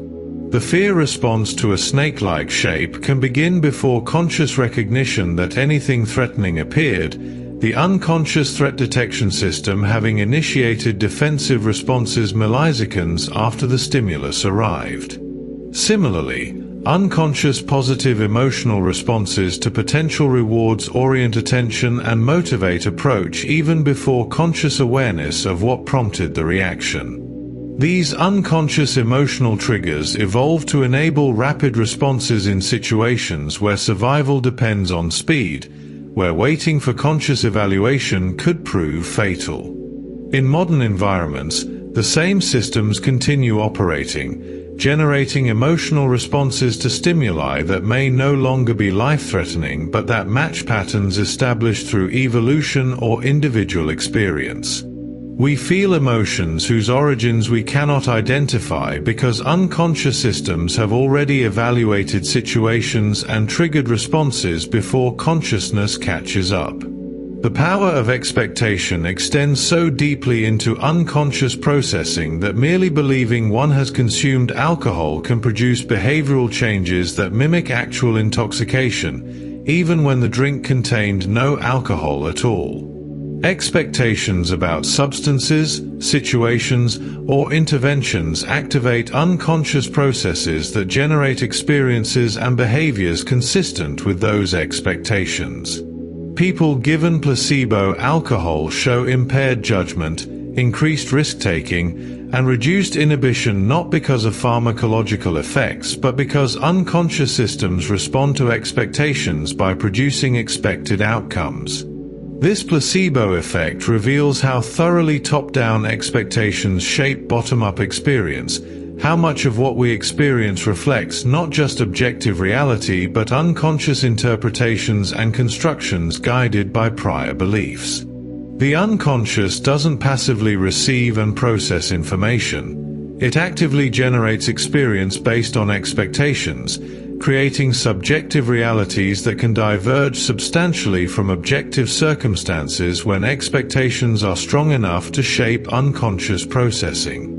The fear response to a snake-like shape can begin before conscious recognition that anything threatening appeared, the unconscious threat detection system having initiated defensive responses milliseconds after the stimulus arrived. Similarly, unconscious positive emotional responses to potential rewards orient attention and motivate approach even before conscious awareness of what prompted the reaction. These unconscious emotional triggers evolve to enable rapid responses in situations where survival depends on speed, where waiting for conscious evaluation could prove fatal. In modern environments, the same systems continue operating, generating emotional responses to stimuli that may no longer be life-threatening but that match patterns established through evolution or individual experience. We feel emotions whose origins we cannot identify because unconscious systems have already evaluated situations and triggered responses before consciousness catches up. The power of expectation extends so deeply into unconscious processing that merely believing one has consumed alcohol can produce behavioral changes that mimic actual intoxication, even when the drink contained no alcohol at all. Expectations about substances, situations, or interventions activate unconscious processes that generate experiences and behaviors consistent with those expectations. People given placebo alcohol show impaired judgment, increased risk-taking, and reduced inhibition not because of pharmacological effects but because unconscious systems respond to expectations by producing expected outcomes. This placebo effect reveals how thoroughly top-down expectations shape bottom-up experience, how much of what we experience reflects not just objective reality but unconscious interpretations and constructions guided by prior beliefs. The unconscious doesn't passively receive and process information. It actively generates experience based on expectations, creating subjective realities that can diverge substantially from objective circumstances when expectations are strong enough to shape unconscious processing.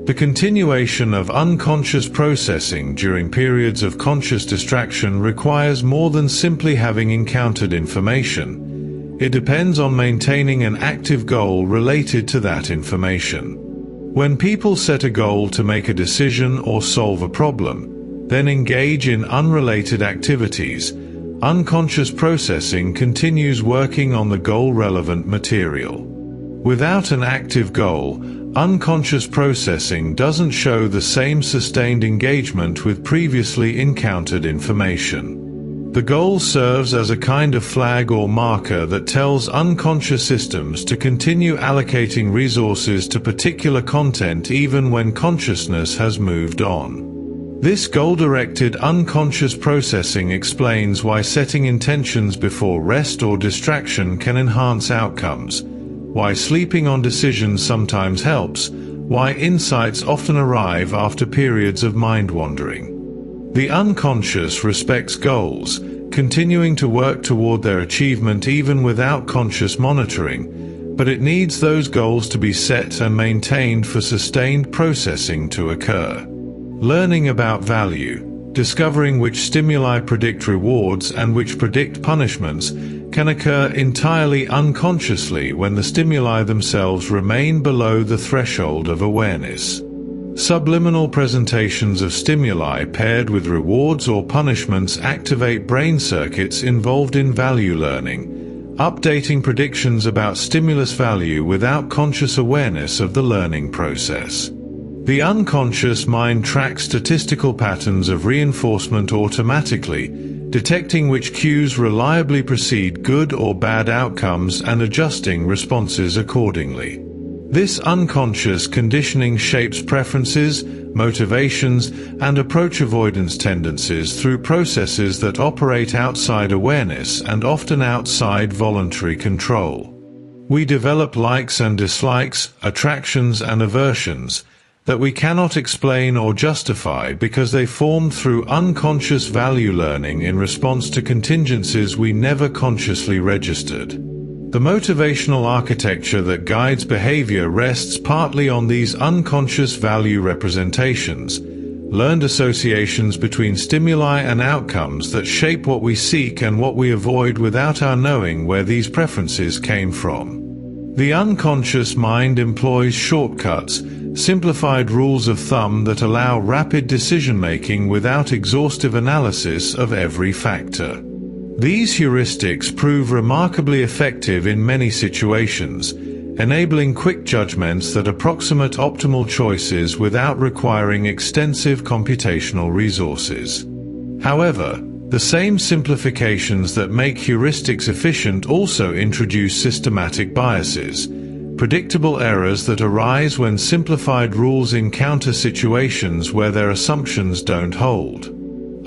The continuation of unconscious processing during periods of conscious distraction requires more than simply having encountered information. It depends on maintaining an active goal related to that information. When people set a goal to make a decision or solve a problem, then engage in unrelated activities, unconscious processing continues working on the goal-relevant material. Without an active goal, unconscious processing doesn't show the same sustained engagement with previously encountered information. The goal serves as a kind of flag or marker that tells unconscious systems to continue allocating resources to particular content even when consciousness has moved on. This goal-directed unconscious processing explains why setting intentions before rest or distraction can enhance outcomes, why sleeping on decisions sometimes helps, why insights often arrive after periods of mind-wandering. The unconscious respects goals, continuing to work toward their achievement even without conscious monitoring, but it needs those goals to be set and maintained for sustained processing to occur. Learning about value, discovering which stimuli predict rewards and which predict punishments, can occur entirely unconsciously when the stimuli themselves remain below the threshold of awareness. Subliminal presentations of stimuli paired with rewards or punishments activate brain circuits involved in value learning, updating predictions about stimulus value without conscious awareness of the learning process. The unconscious mind tracks statistical patterns of reinforcement automatically, detecting which cues reliably precede good or bad outcomes and adjusting responses accordingly. This unconscious conditioning shapes preferences, motivations, and approach avoidance tendencies through processes that operate outside awareness and often outside voluntary control. We develop likes and dislikes, attractions and aversions, that we cannot explain or justify because they formed through unconscious value learning in response to contingencies we never consciously registered. The motivational architecture that guides behavior rests partly on these unconscious value representations, learned associations between stimuli and outcomes that shape what we seek and what we avoid without our knowing where these preferences came from. The unconscious mind employs shortcuts, simplified rules of thumb that allow rapid decision-making without exhaustive analysis of every factor. These heuristics prove remarkably effective in many situations, enabling quick judgments that approximate optimal choices without requiring extensive computational resources. However, The same simplifications that make heuristics efficient also introduce systematic biases, predictable errors that arise when simplified rules encounter situations where their assumptions don't hold.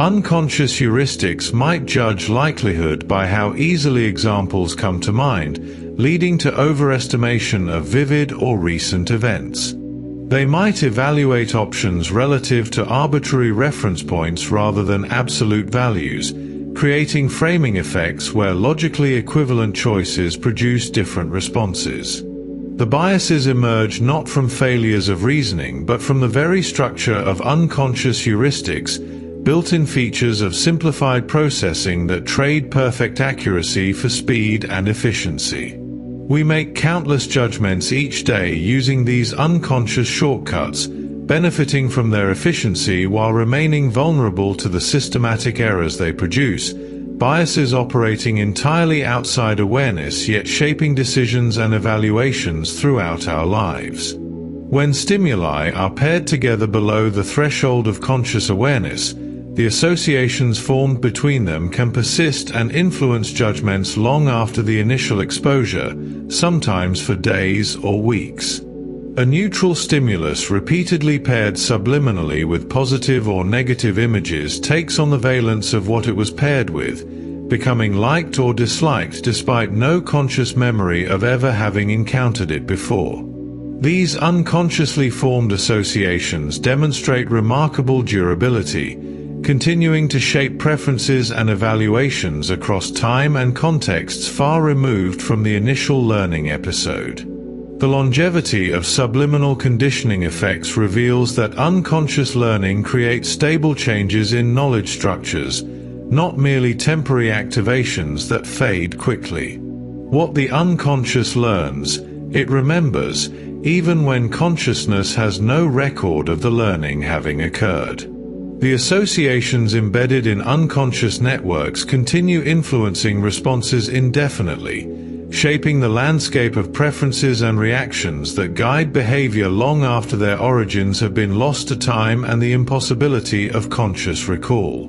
Unconscious heuristics might judge likelihood by how easily examples come to mind, leading to overestimation of vivid or recent events. They might evaluate options relative to arbitrary reference points rather than absolute values, creating framing effects where logically equivalent choices produce different responses. The biases emerge not from failures of reasoning but from the very structure of unconscious heuristics, built-in features of simplified processing that trade perfect accuracy for speed and efficiency. We make countless judgments each day using these unconscious shortcuts, benefiting from their efficiency while remaining vulnerable to the systematic errors they produce, biases operating entirely outside awareness yet shaping decisions and evaluations throughout our lives. When stimuli are paired together below the threshold of conscious awareness, the associations formed between them can persist and influence judgments long after the initial exposure, sometimes for days or weeks. A neutral stimulus repeatedly paired subliminally with positive or negative images takes on the valence of what it was paired with, becoming liked or disliked despite no conscious memory of ever having encountered it before. These unconsciously formed associations demonstrate remarkable durability, continuing to shape preferences and evaluations across time and contexts far removed from the initial learning episode. The longevity of subliminal conditioning effects reveals that unconscious learning creates stable changes in knowledge structures, not merely temporary activations that fade quickly. What the unconscious learns, it remembers, even when consciousness has no record of the learning having occurred. The associations embedded in unconscious networks continue influencing responses indefinitely, shaping the landscape of preferences and reactions that guide behavior long after their origins have been lost to time and the impossibility of conscious recall.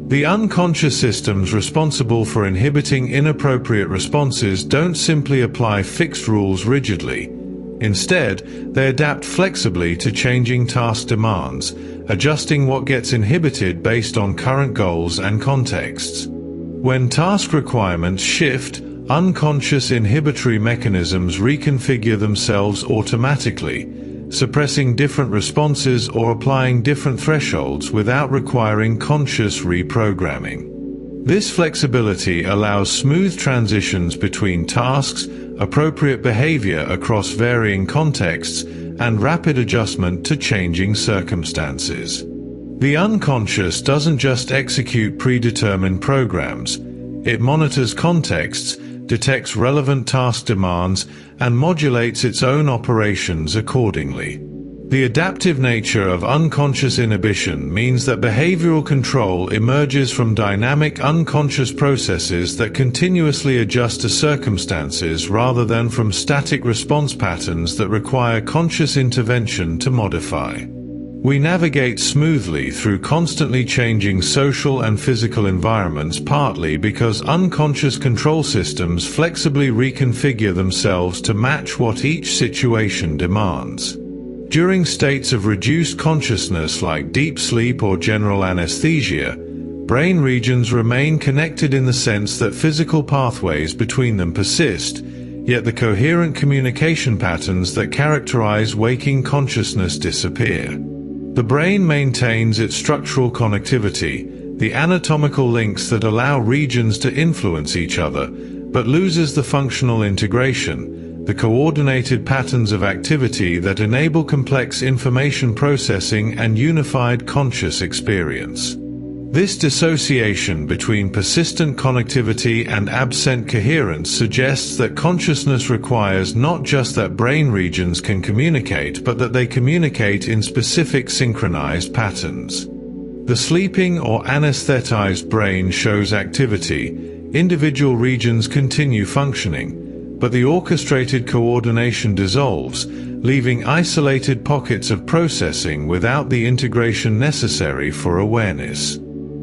The unconscious systems responsible for inhibiting inappropriate responses don't simply apply fixed rules rigidly. Instead, they adapt flexibly to changing task demands, adjusting what gets inhibited based on current goals and contexts. When task requirements shift, unconscious inhibitory mechanisms reconfigure themselves automatically, suppressing different responses or applying different thresholds without requiring conscious reprogramming. This flexibility allows smooth transitions between tasks, appropriate behavior across varying contexts, and rapid adjustment to changing circumstances. The unconscious doesn't just execute predetermined programs, it monitors contexts, detects relevant task demands, and modulates its own operations accordingly. The adaptive nature of unconscious inhibition means that behavioral control emerges from dynamic unconscious processes that continuously adjust to circumstances rather than from static response patterns that require conscious intervention to modify. We navigate smoothly through constantly changing social and physical environments partly because unconscious control systems flexibly reconfigure themselves to match what each situation demands. During states of reduced consciousness like deep sleep or general anesthesia, brain regions remain connected in the sense that physical pathways between them persist, yet the coherent communication patterns that characterize waking consciousness disappear. The brain maintains its structural connectivity, the anatomical links that allow regions to influence each other, but loses the functional integration, the coordinated patterns of activity that enable complex information processing and unified conscious experience. This dissociation between persistent connectivity and absent coherence suggests that consciousness requires not just that brain regions can communicate, but that they communicate in specific synchronized patterns. The sleeping or anesthetized brain shows activity, individual regions continue functioning, but the orchestrated coordination dissolves, leaving isolated pockets of processing without the integration necessary for awareness.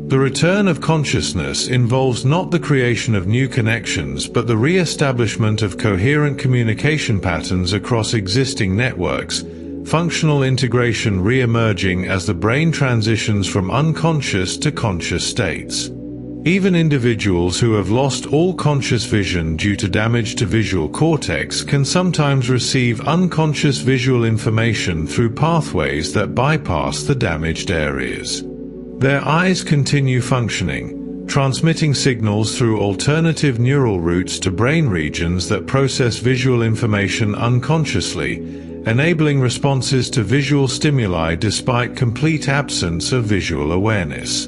The return of consciousness involves not the creation of new connections but the re-establishment of coherent communication patterns across existing networks, functional integration re-emerging as the brain transitions from unconscious to conscious states. Even individuals who have lost all conscious vision due to damage to visual cortex can sometimes receive unconscious visual information through pathways that bypass the damaged areas. Their eyes continue functioning, transmitting signals through alternative neural routes to brain regions that process visual information unconsciously, enabling responses to visual stimuli despite complete absence of visual awareness.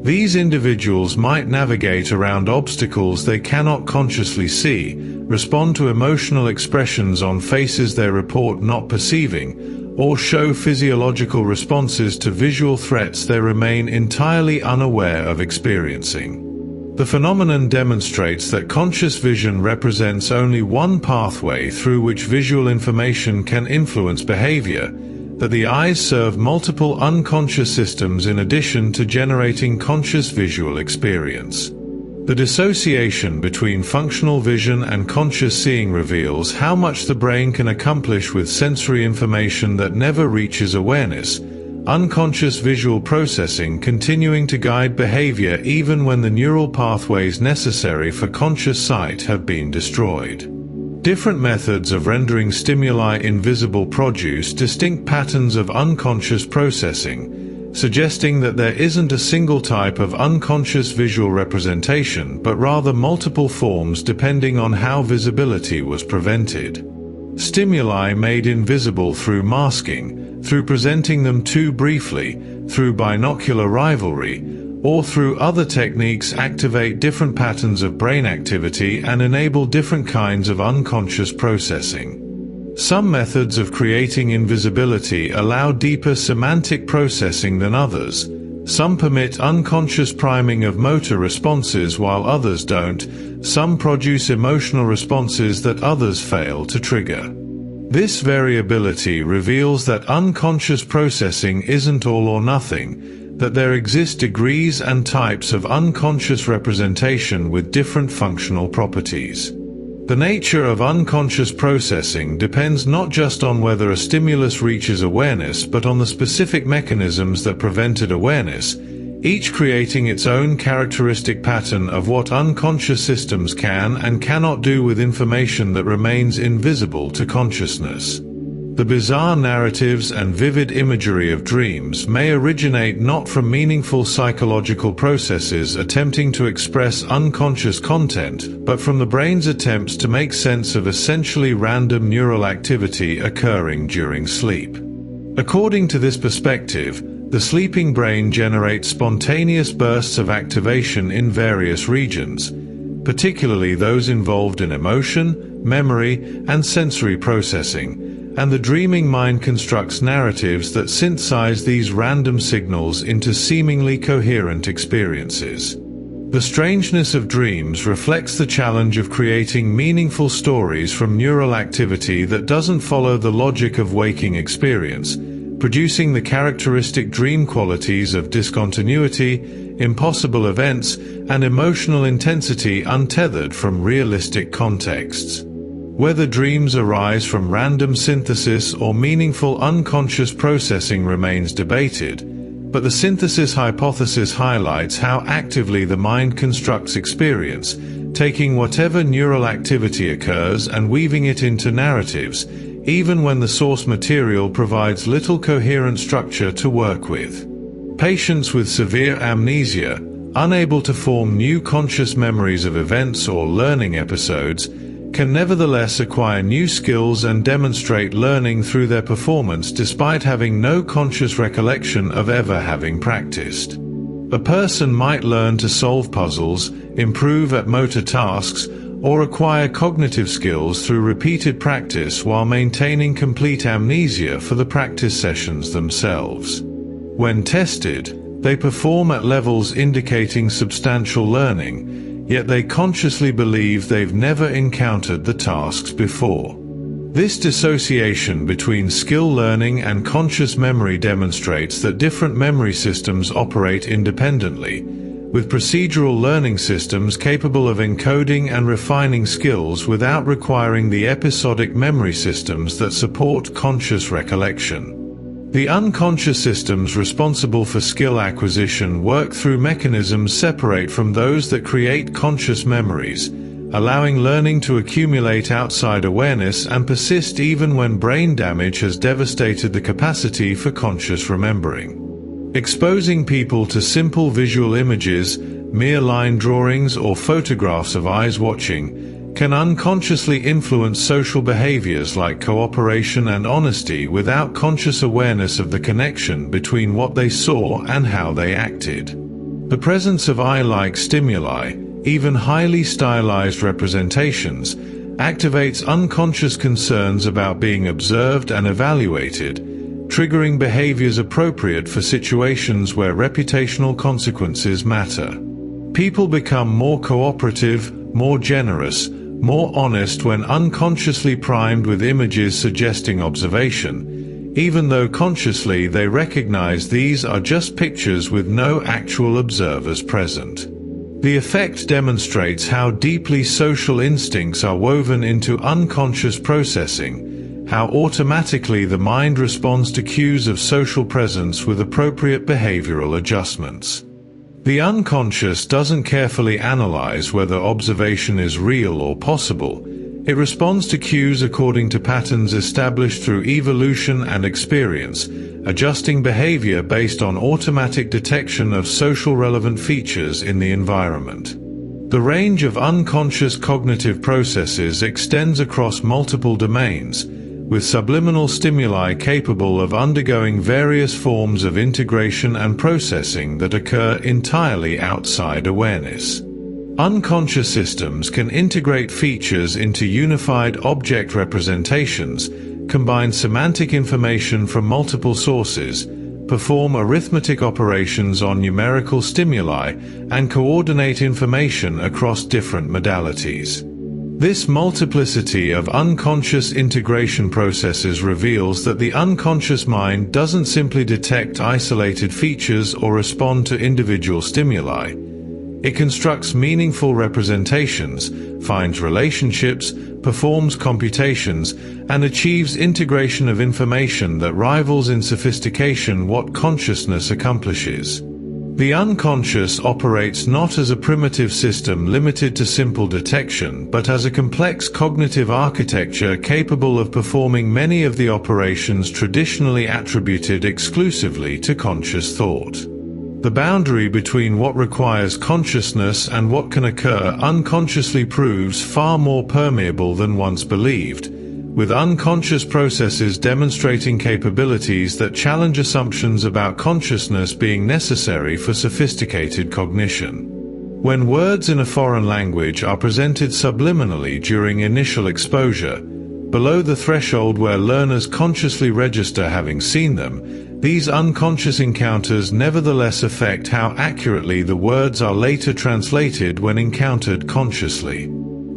These individuals might navigate around obstacles they cannot consciously see, respond to emotional expressions on faces they report not perceiving, or show physiological responses to visual threats they remain entirely unaware of experiencing. The phenomenon demonstrates that conscious vision represents only one pathway through which visual information can influence behavior, that the eyes serve multiple unconscious systems in addition to generating conscious visual experience. The dissociation between functional vision and conscious seeing reveals how much the brain can accomplish with sensory information that never reaches awareness, unconscious visual processing continuing to guide behavior even when the neural pathways necessary for conscious sight have been destroyed. Different methods of rendering stimuli invisible produce distinct patterns of unconscious processing, suggesting that there isn't a single type of unconscious visual representation but rather multiple forms depending on how visibility was prevented. Stimuli made invisible through masking, through presenting them too briefly, through binocular rivalry, or through other techniques activate different patterns of brain activity and enable different kinds of unconscious processing. Some methods of creating invisibility allow deeper semantic processing than others. Some permit unconscious priming of motor responses while others don't. Some produce emotional responses that others fail to trigger. This variability reveals that unconscious processing isn't all or nothing, that there exist degrees and types of unconscious representation with different functional properties. The nature of unconscious processing depends not just on whether a stimulus reaches awareness but on the specific mechanisms that prevented awareness, each creating its own characteristic pattern of what unconscious systems can and cannot do with information that remains invisible to consciousness. The bizarre narratives and vivid imagery of dreams may originate not from meaningful psychological processes attempting to express unconscious content, but from the brain's attempts to make sense of essentially random neural activity occurring during sleep. According to this perspective, the sleeping brain generates spontaneous bursts of activation in various regions, particularly those involved in emotion, memory, and sensory processing, and the dreaming mind constructs narratives that synthesize these random signals into seemingly coherent experiences. The strangeness of dreams reflects the challenge of creating meaningful stories from neural activity that doesn't follow the logic of waking experience, producing the characteristic dream qualities of discontinuity, impossible events, and emotional intensity untethered from realistic contexts. Whether dreams arise from random synthesis or meaningful unconscious processing remains debated, but the synthesis hypothesis highlights how actively the mind constructs experience, taking whatever neural activity occurs and weaving it into narratives, even when the source material provides little coherent structure to work with. Patients with severe amnesia, unable to form new conscious memories of events or learning episodes, can nevertheless acquire new skills and demonstrate learning through their performance despite having no conscious recollection of ever having practiced. A person might learn to solve puzzles, improve at motor tasks, or acquire cognitive skills through repeated practice while maintaining complete amnesia for the practice sessions themselves. When tested, they perform at levels indicating substantial learning, yet they consciously believe they've never encountered the tasks before. This dissociation between skill learning and conscious memory demonstrates that different memory systems operate independently, with procedural learning systems capable of encoding and refining skills without requiring the episodic memory systems that support conscious recollection. The unconscious systems responsible for skill acquisition work through mechanisms separate from those that create conscious memories, allowing learning to accumulate outside awareness and persist even when brain damage has devastated the capacity for conscious remembering. Exposing people to simple visual images, mere line drawings or photographs of eyes watching, can unconsciously influence social behaviors like cooperation and honesty without conscious awareness of the connection between what they saw and how they acted. The presence of eye-like stimuli, even highly stylized representations, activates unconscious concerns about being observed and evaluated, triggering behaviors appropriate for situations where reputational consequences matter. People become more cooperative, more generous, more honest when unconsciously primed with images suggesting observation, even though consciously they recognize these are just pictures with no actual observers present. The effect demonstrates how deeply social instincts are woven into unconscious processing, how automatically the mind responds to cues of social presence with appropriate behavioral adjustments. The unconscious doesn't carefully analyze whether observation is real or possible. It responds to cues according to patterns established through evolution and experience, adjusting behavior based on automatic detection of social relevant features in the environment. The range of unconscious cognitive processes extends across multiple domains, with subliminal stimuli capable of undergoing various forms of integration and processing that occur entirely outside awareness. Unconscious systems can integrate features into unified object representations, combine semantic information from multiple sources, perform arithmetic operations on numerical stimuli, and coordinate information across different modalities. This multiplicity of unconscious integration processes reveals that the unconscious mind doesn't simply detect isolated features or respond to individual stimuli. It constructs meaningful representations, finds relationships, performs computations, and achieves integration of information that rivals in sophistication what consciousness accomplishes. The unconscious operates not as a primitive system limited to simple detection, but as a complex cognitive architecture capable of performing many of the operations traditionally attributed exclusively to conscious thought. The boundary between what requires consciousness and what can occur unconsciously proves far more permeable than once believed, with unconscious processes demonstrating capabilities that challenge assumptions about consciousness being necessary for sophisticated cognition. When words in a foreign language are presented subliminally during initial exposure, below the threshold where learners consciously register having seen them, these unconscious encounters nevertheless affect how accurately the words are later translated when encountered consciously.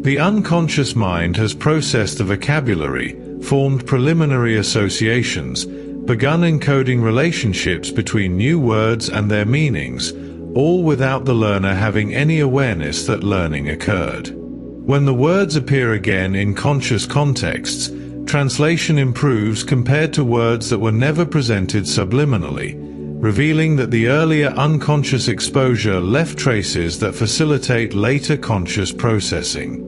The unconscious mind has processed the vocabulary, formed preliminary associations, begun encoding relationships between new words and their meanings, all without the learner having any awareness that learning occurred. When the words appear again in conscious contexts, translation improves compared to words that were never presented subliminally, revealing that the earlier unconscious exposure left traces that facilitate later conscious processing.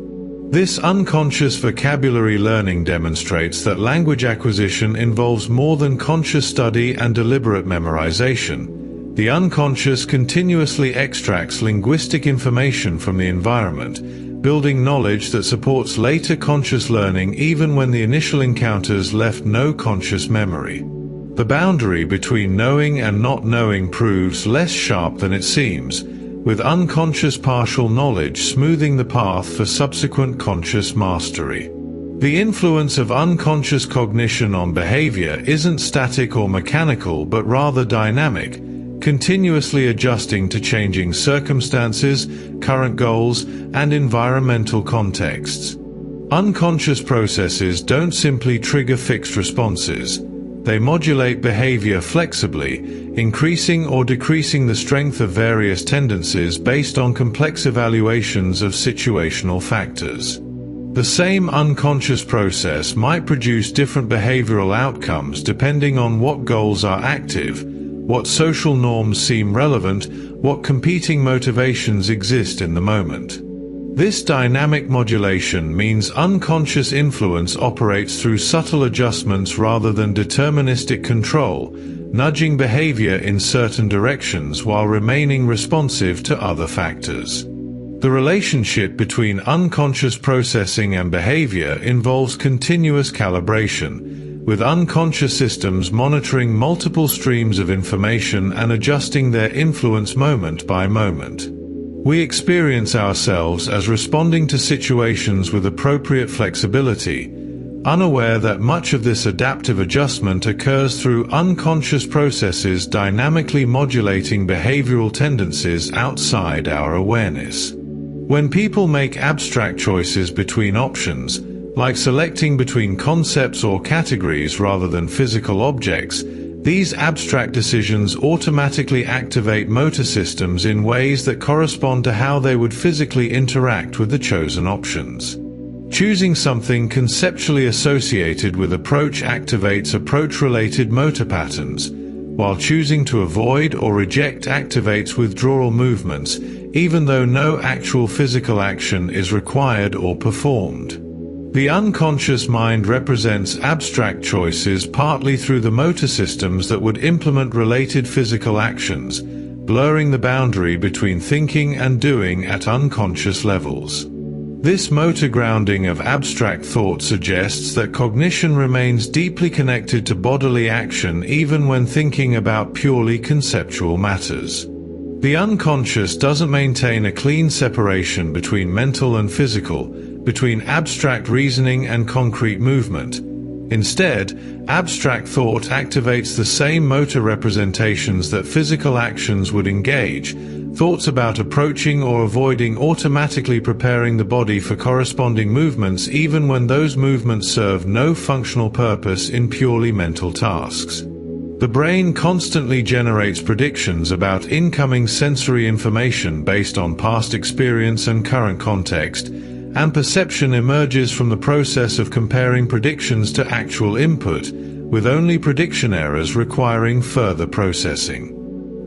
This unconscious vocabulary learning demonstrates that language acquisition involves more than conscious study and deliberate memorization. The unconscious continuously extracts linguistic information from the environment, building knowledge that supports later conscious learning even when the initial encounters left no conscious memory. The boundary between knowing and not knowing proves less sharp than it seems, with unconscious partial knowledge smoothing the path for subsequent conscious mastery. The influence of unconscious cognition on behavior isn't static or mechanical but rather dynamic, continuously adjusting to changing circumstances, current goals, and environmental contexts. Unconscious processes don't simply trigger fixed responses. They modulate behavior flexibly, increasing or decreasing the strength of various tendencies based on complex evaluations of situational factors. The same unconscious process might produce different behavioral outcomes depending on what goals are active, what social norms seem relevant, what competing motivations exist in the moment. This dynamic modulation means unconscious influence operates through subtle adjustments rather than deterministic control, nudging behavior in certain directions while remaining responsive to other factors. The relationship between unconscious processing and behavior involves continuous calibration, with unconscious systems monitoring multiple streams of information and adjusting their influence moment by moment. We experience ourselves as responding to situations with appropriate flexibility, unaware that much of this adaptive adjustment occurs through unconscious processes dynamically modulating behavioral tendencies outside our awareness. When people make abstract choices between options, like selecting between concepts or categories rather than physical objects, these abstract decisions automatically activate motor systems in ways that correspond to how they would physically interact with the chosen options. Choosing something conceptually associated with approach activates approach-related motor patterns, while choosing to avoid or reject activates withdrawal movements, even though no actual physical action is required or performed. The unconscious mind represents abstract choices partly through the motor systems that would implement related physical actions, blurring the boundary between thinking and doing at unconscious levels. This motor grounding of abstract thought suggests that cognition remains deeply connected to bodily action even when thinking about purely conceptual matters. The unconscious doesn't maintain a clean separation between mental and physical, between abstract reasoning and concrete movement. Instead, abstract thought activates the same motor representations that physical actions would engage, thoughts about approaching or avoiding automatically preparing the body for corresponding movements even when those movements serve no functional purpose in purely mental tasks. The brain constantly generates predictions about incoming sensory information based on past experience and current context, and perception emerges from the process of comparing predictions to actual input, with only prediction errors requiring further processing.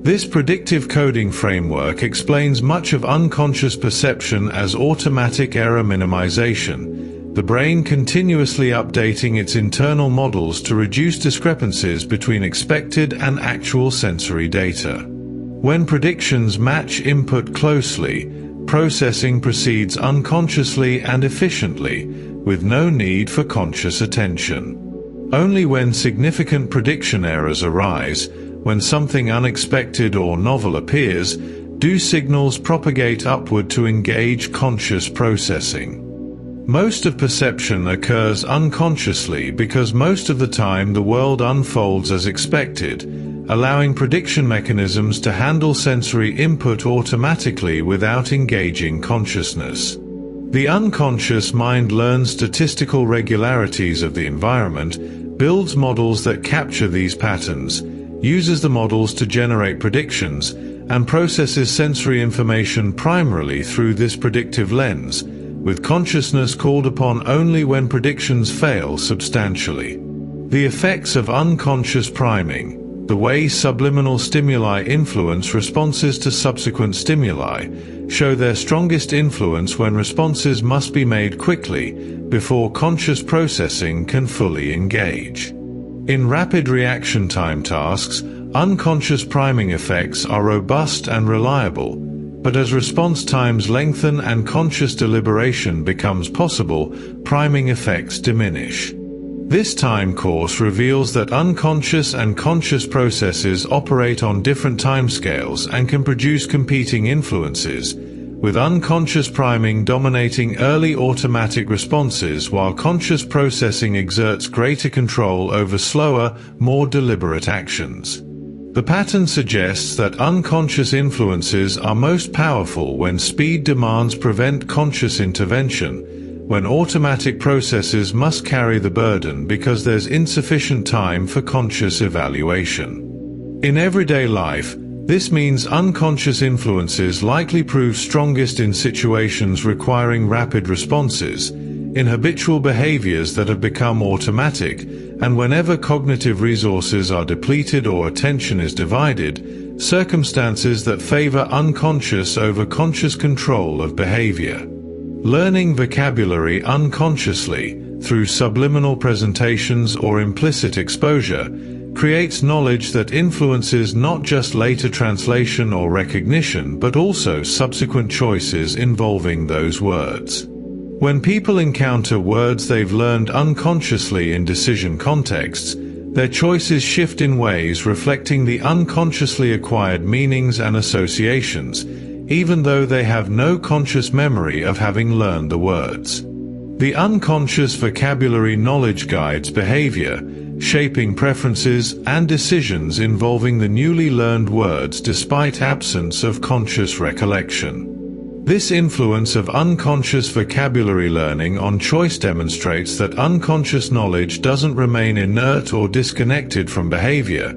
This predictive coding framework explains much of unconscious perception as automatic error minimization, the brain continuously updating its internal models to reduce discrepancies between expected and actual sensory data. When predictions match input closely, processing proceeds unconsciously and efficiently, with no need for conscious attention. Only when significant prediction errors arise, when something unexpected or novel appears, do signals propagate upward to engage conscious processing. Most of perception occurs unconsciously because most of the time the world unfolds as expected, allowing prediction mechanisms to handle sensory input automatically without engaging consciousness. The unconscious mind learns statistical regularities of the environment, builds models that capture these patterns, uses the models to generate predictions, and processes sensory information primarily through this predictive lens, with consciousness called upon only when predictions fail substantially. The effects of unconscious priming, the way subliminal stimuli influence responses to subsequent stimuli, show their strongest influence when responses must be made quickly, before conscious processing can fully engage. In rapid reaction time tasks, unconscious priming effects are robust and reliable, but as response times lengthen and conscious deliberation becomes possible, priming effects diminish. This time course reveals that unconscious and conscious processes operate on different timescales and can produce competing influences, with unconscious priming dominating early automatic responses while conscious processing exerts greater control over slower, more deliberate actions. The pattern suggests that unconscious influences are most powerful when speed demands prevent conscious intervention, when automatic processes must carry the burden because there's insufficient time for conscious evaluation. In everyday life, this means unconscious influences likely prove strongest in situations requiring rapid responses, in habitual behaviors that have become automatic, and whenever cognitive resources are depleted or attention is divided, circumstances that favor unconscious over conscious control of behavior. Learning vocabulary unconsciously, through subliminal presentations or implicit exposure, creates knowledge that influences not just later translation or recognition but also subsequent choices involving those words. When people encounter words they've learned unconsciously in decision contexts, their choices shift in ways reflecting the unconsciously acquired meanings and associations, even though they have no conscious memory of having learned the words. The unconscious vocabulary knowledge guides behavior, shaping preferences and decisions involving the newly learned words despite absence of conscious recollection. This influence of unconscious vocabulary learning on choice demonstrates that unconscious knowledge doesn't remain inert or disconnected from behavior.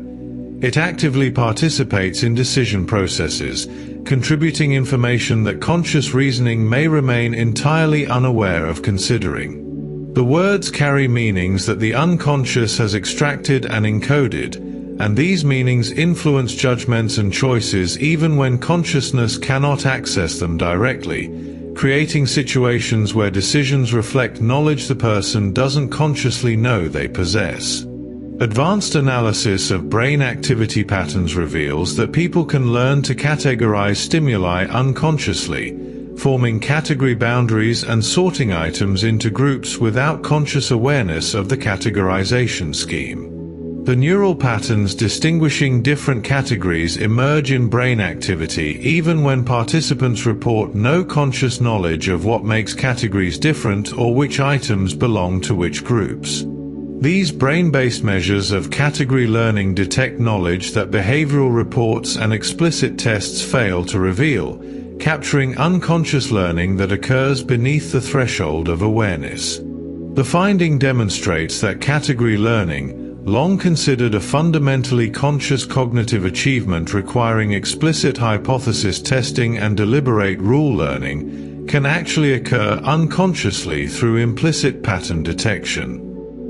It actively participates in decision processes, contributing information that conscious reasoning may remain entirely unaware of considering. The words carry meanings that the unconscious has extracted and encoded, and these meanings influence judgments and choices even when consciousness cannot access them directly, creating situations where decisions reflect knowledge the person doesn't consciously know they possess. Advanced analysis of brain activity patterns reveals that people can learn to categorize stimuli unconsciously, forming category boundaries and sorting items into groups without conscious awareness of the categorization scheme. The neural patterns distinguishing different categories emerge in brain activity even when participants report no conscious knowledge of what makes categories different or which items belong to which groups. These brain-based measures of category learning detect knowledge that behavioral reports and explicit tests fail to reveal, capturing unconscious learning that occurs beneath the threshold of awareness. The finding demonstrates that category learning, long considered a fundamentally conscious cognitive achievement requiring explicit hypothesis testing and deliberate rule learning, can actually occur unconsciously through implicit pattern detection.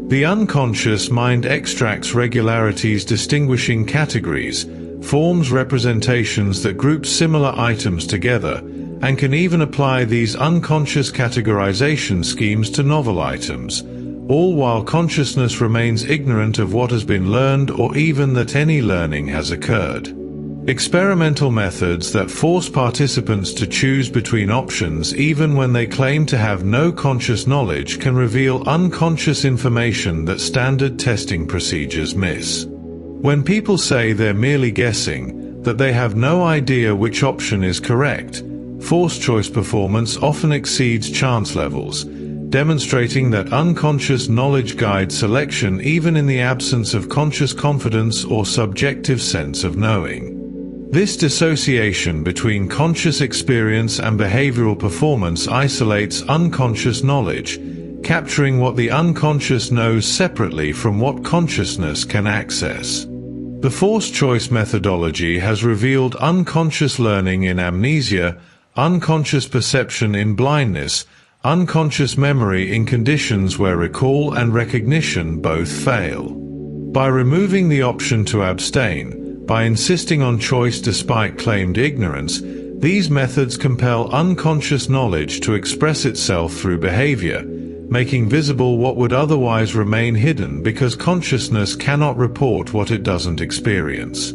The unconscious mind extracts regularities distinguishing categories, forms representations that group similar items together, and can even apply these unconscious categorization schemes to novel items, all while consciousness remains ignorant of what has been learned or even that any learning has occurred. Experimental methods that force participants to choose between options even when they claim to have no conscious knowledge can reveal unconscious information that standard testing procedures miss. When people say they're merely guessing, that they have no idea which option is correct, forced choice performance often exceeds chance levels, demonstrating that unconscious knowledge guides selection even in the absence of conscious confidence or subjective sense of knowing. This dissociation between conscious experience and behavioral performance isolates unconscious knowledge, capturing what the unconscious knows separately from what consciousness can access. The forced choice methodology has revealed unconscious learning in amnesia, unconscious perception in blindness, unconscious memory in conditions where recall and recognition both fail. By removing the option to abstain, by insisting on choice despite claimed ignorance, these methods compel unconscious knowledge to express itself through behavior, making visible what would otherwise remain hidden because consciousness cannot report what it doesn't experience.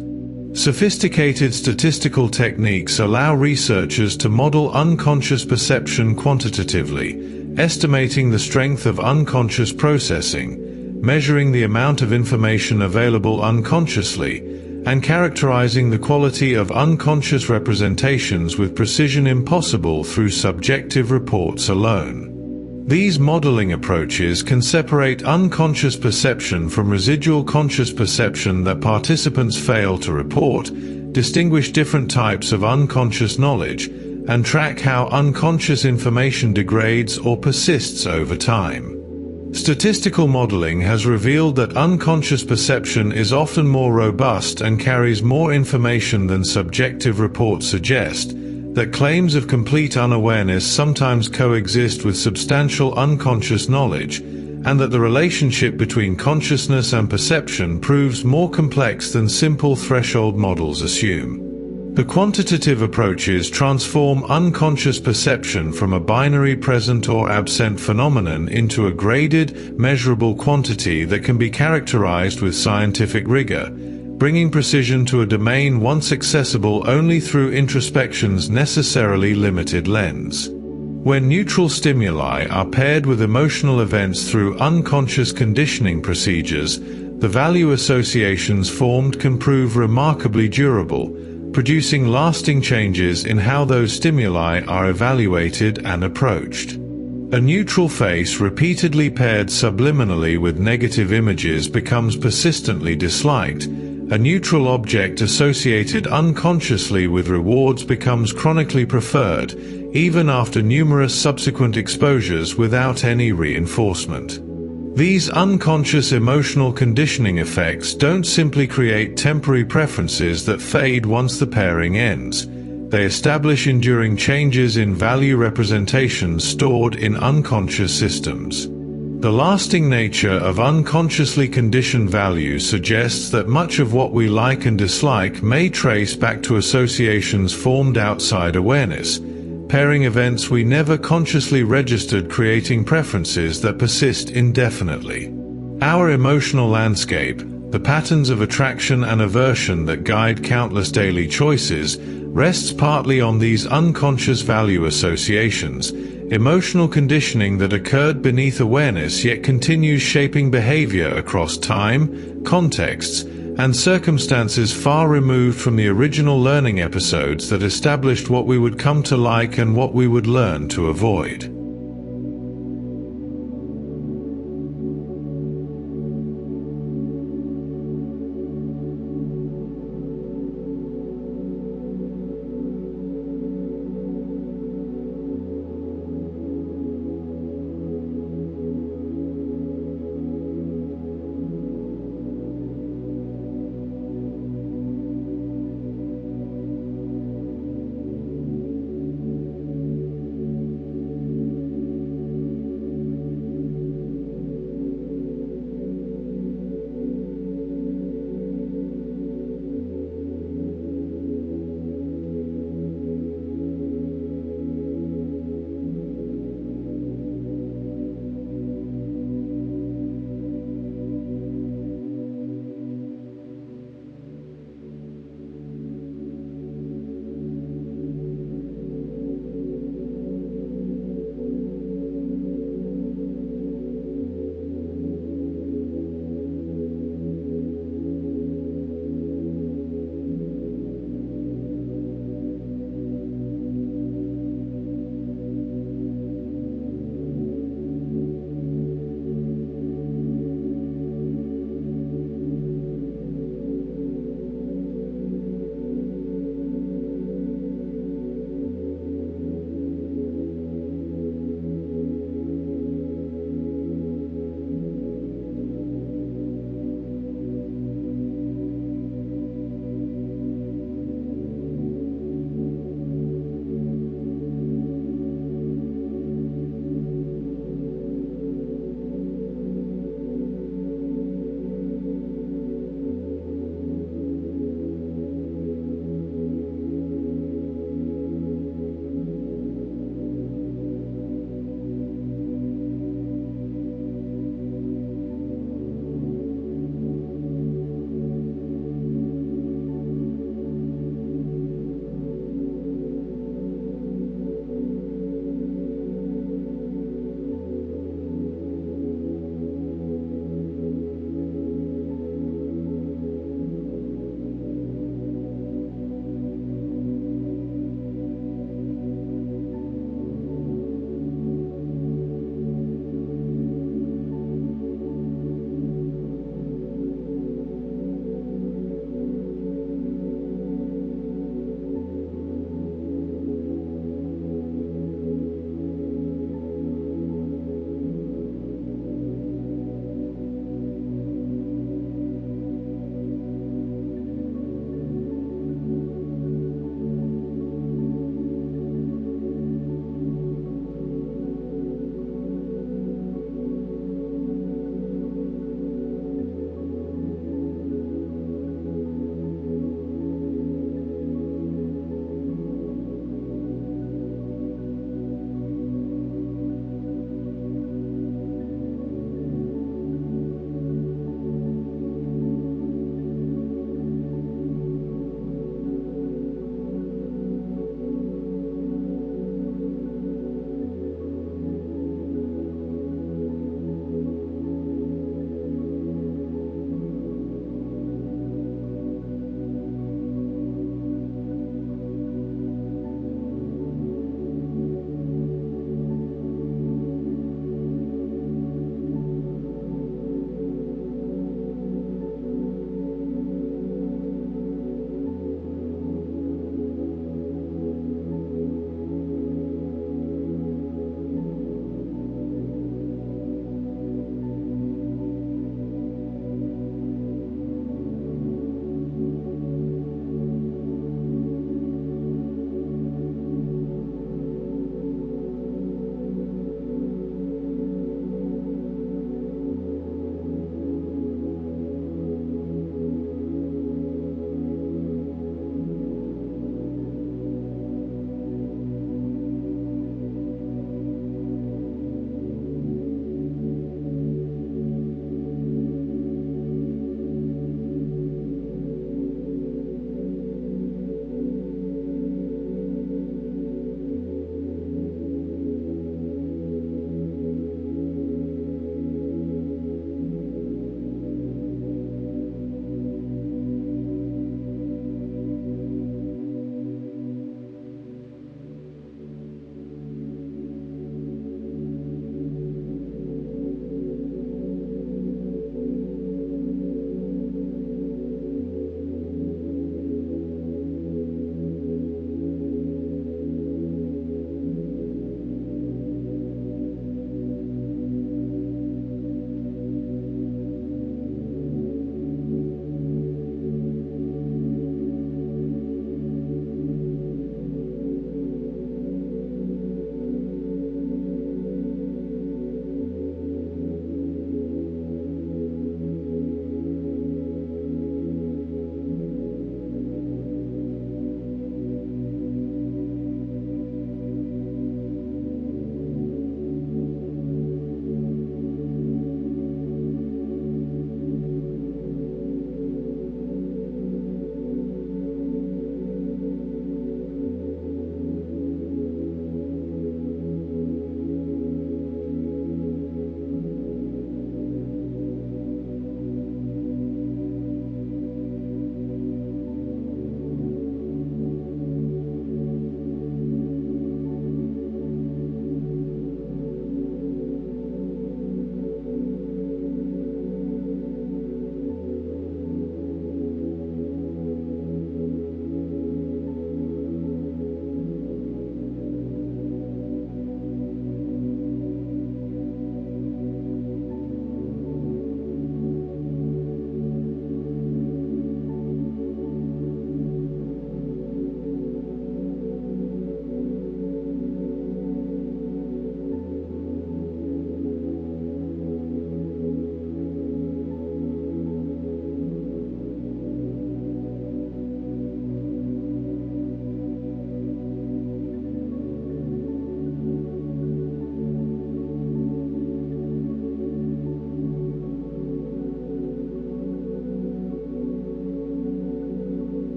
Sophisticated statistical techniques allow researchers to model unconscious perception quantitatively, estimating the strength of unconscious processing, measuring the amount of information available unconsciously, and characterizing the quality of unconscious representations with precision impossible through subjective reports alone. These modeling approaches can separate unconscious perception from residual conscious perception that participants fail to report, distinguish different types of unconscious knowledge, and track how unconscious information degrades or persists over time. Statistical modeling has revealed that unconscious perception is often more robust and carries more information than subjective reports suggest, that claims of complete unawareness sometimes coexist with substantial unconscious knowledge, and that the relationship between consciousness and perception proves more complex than simple threshold models assume. The quantitative approaches transform unconscious perception from a binary present or absent phenomenon into a graded, measurable quantity that can be characterized with scientific rigor, bringing precision to a domain once accessible only through introspection's necessarily limited lens. When neutral stimuli are paired with emotional events through unconscious conditioning procedures, the value associations formed can prove remarkably durable, producing lasting changes in how those stimuli are evaluated and approached. A neutral face repeatedly paired subliminally with negative images becomes persistently disliked. A neutral object associated unconsciously with rewards becomes chronically preferred, even after numerous subsequent exposures without any reinforcement. These unconscious emotional conditioning effects don't simply create temporary preferences that fade once the pairing ends. They establish enduring changes in value representations stored in unconscious systems. The lasting nature of unconsciously conditioned values suggests that much of what we like and dislike may trace back to associations formed outside awareness, pairing events we never consciously registered, creating preferences that persist indefinitely. Our emotional landscape, the patterns of attraction and aversion that guide countless daily choices, rests partly on these unconscious value associations, emotional conditioning that occurred beneath awareness yet continues shaping behavior across time, contexts, and circumstances far removed from the original learning episodes that established what we would come to like and what we would learn to avoid.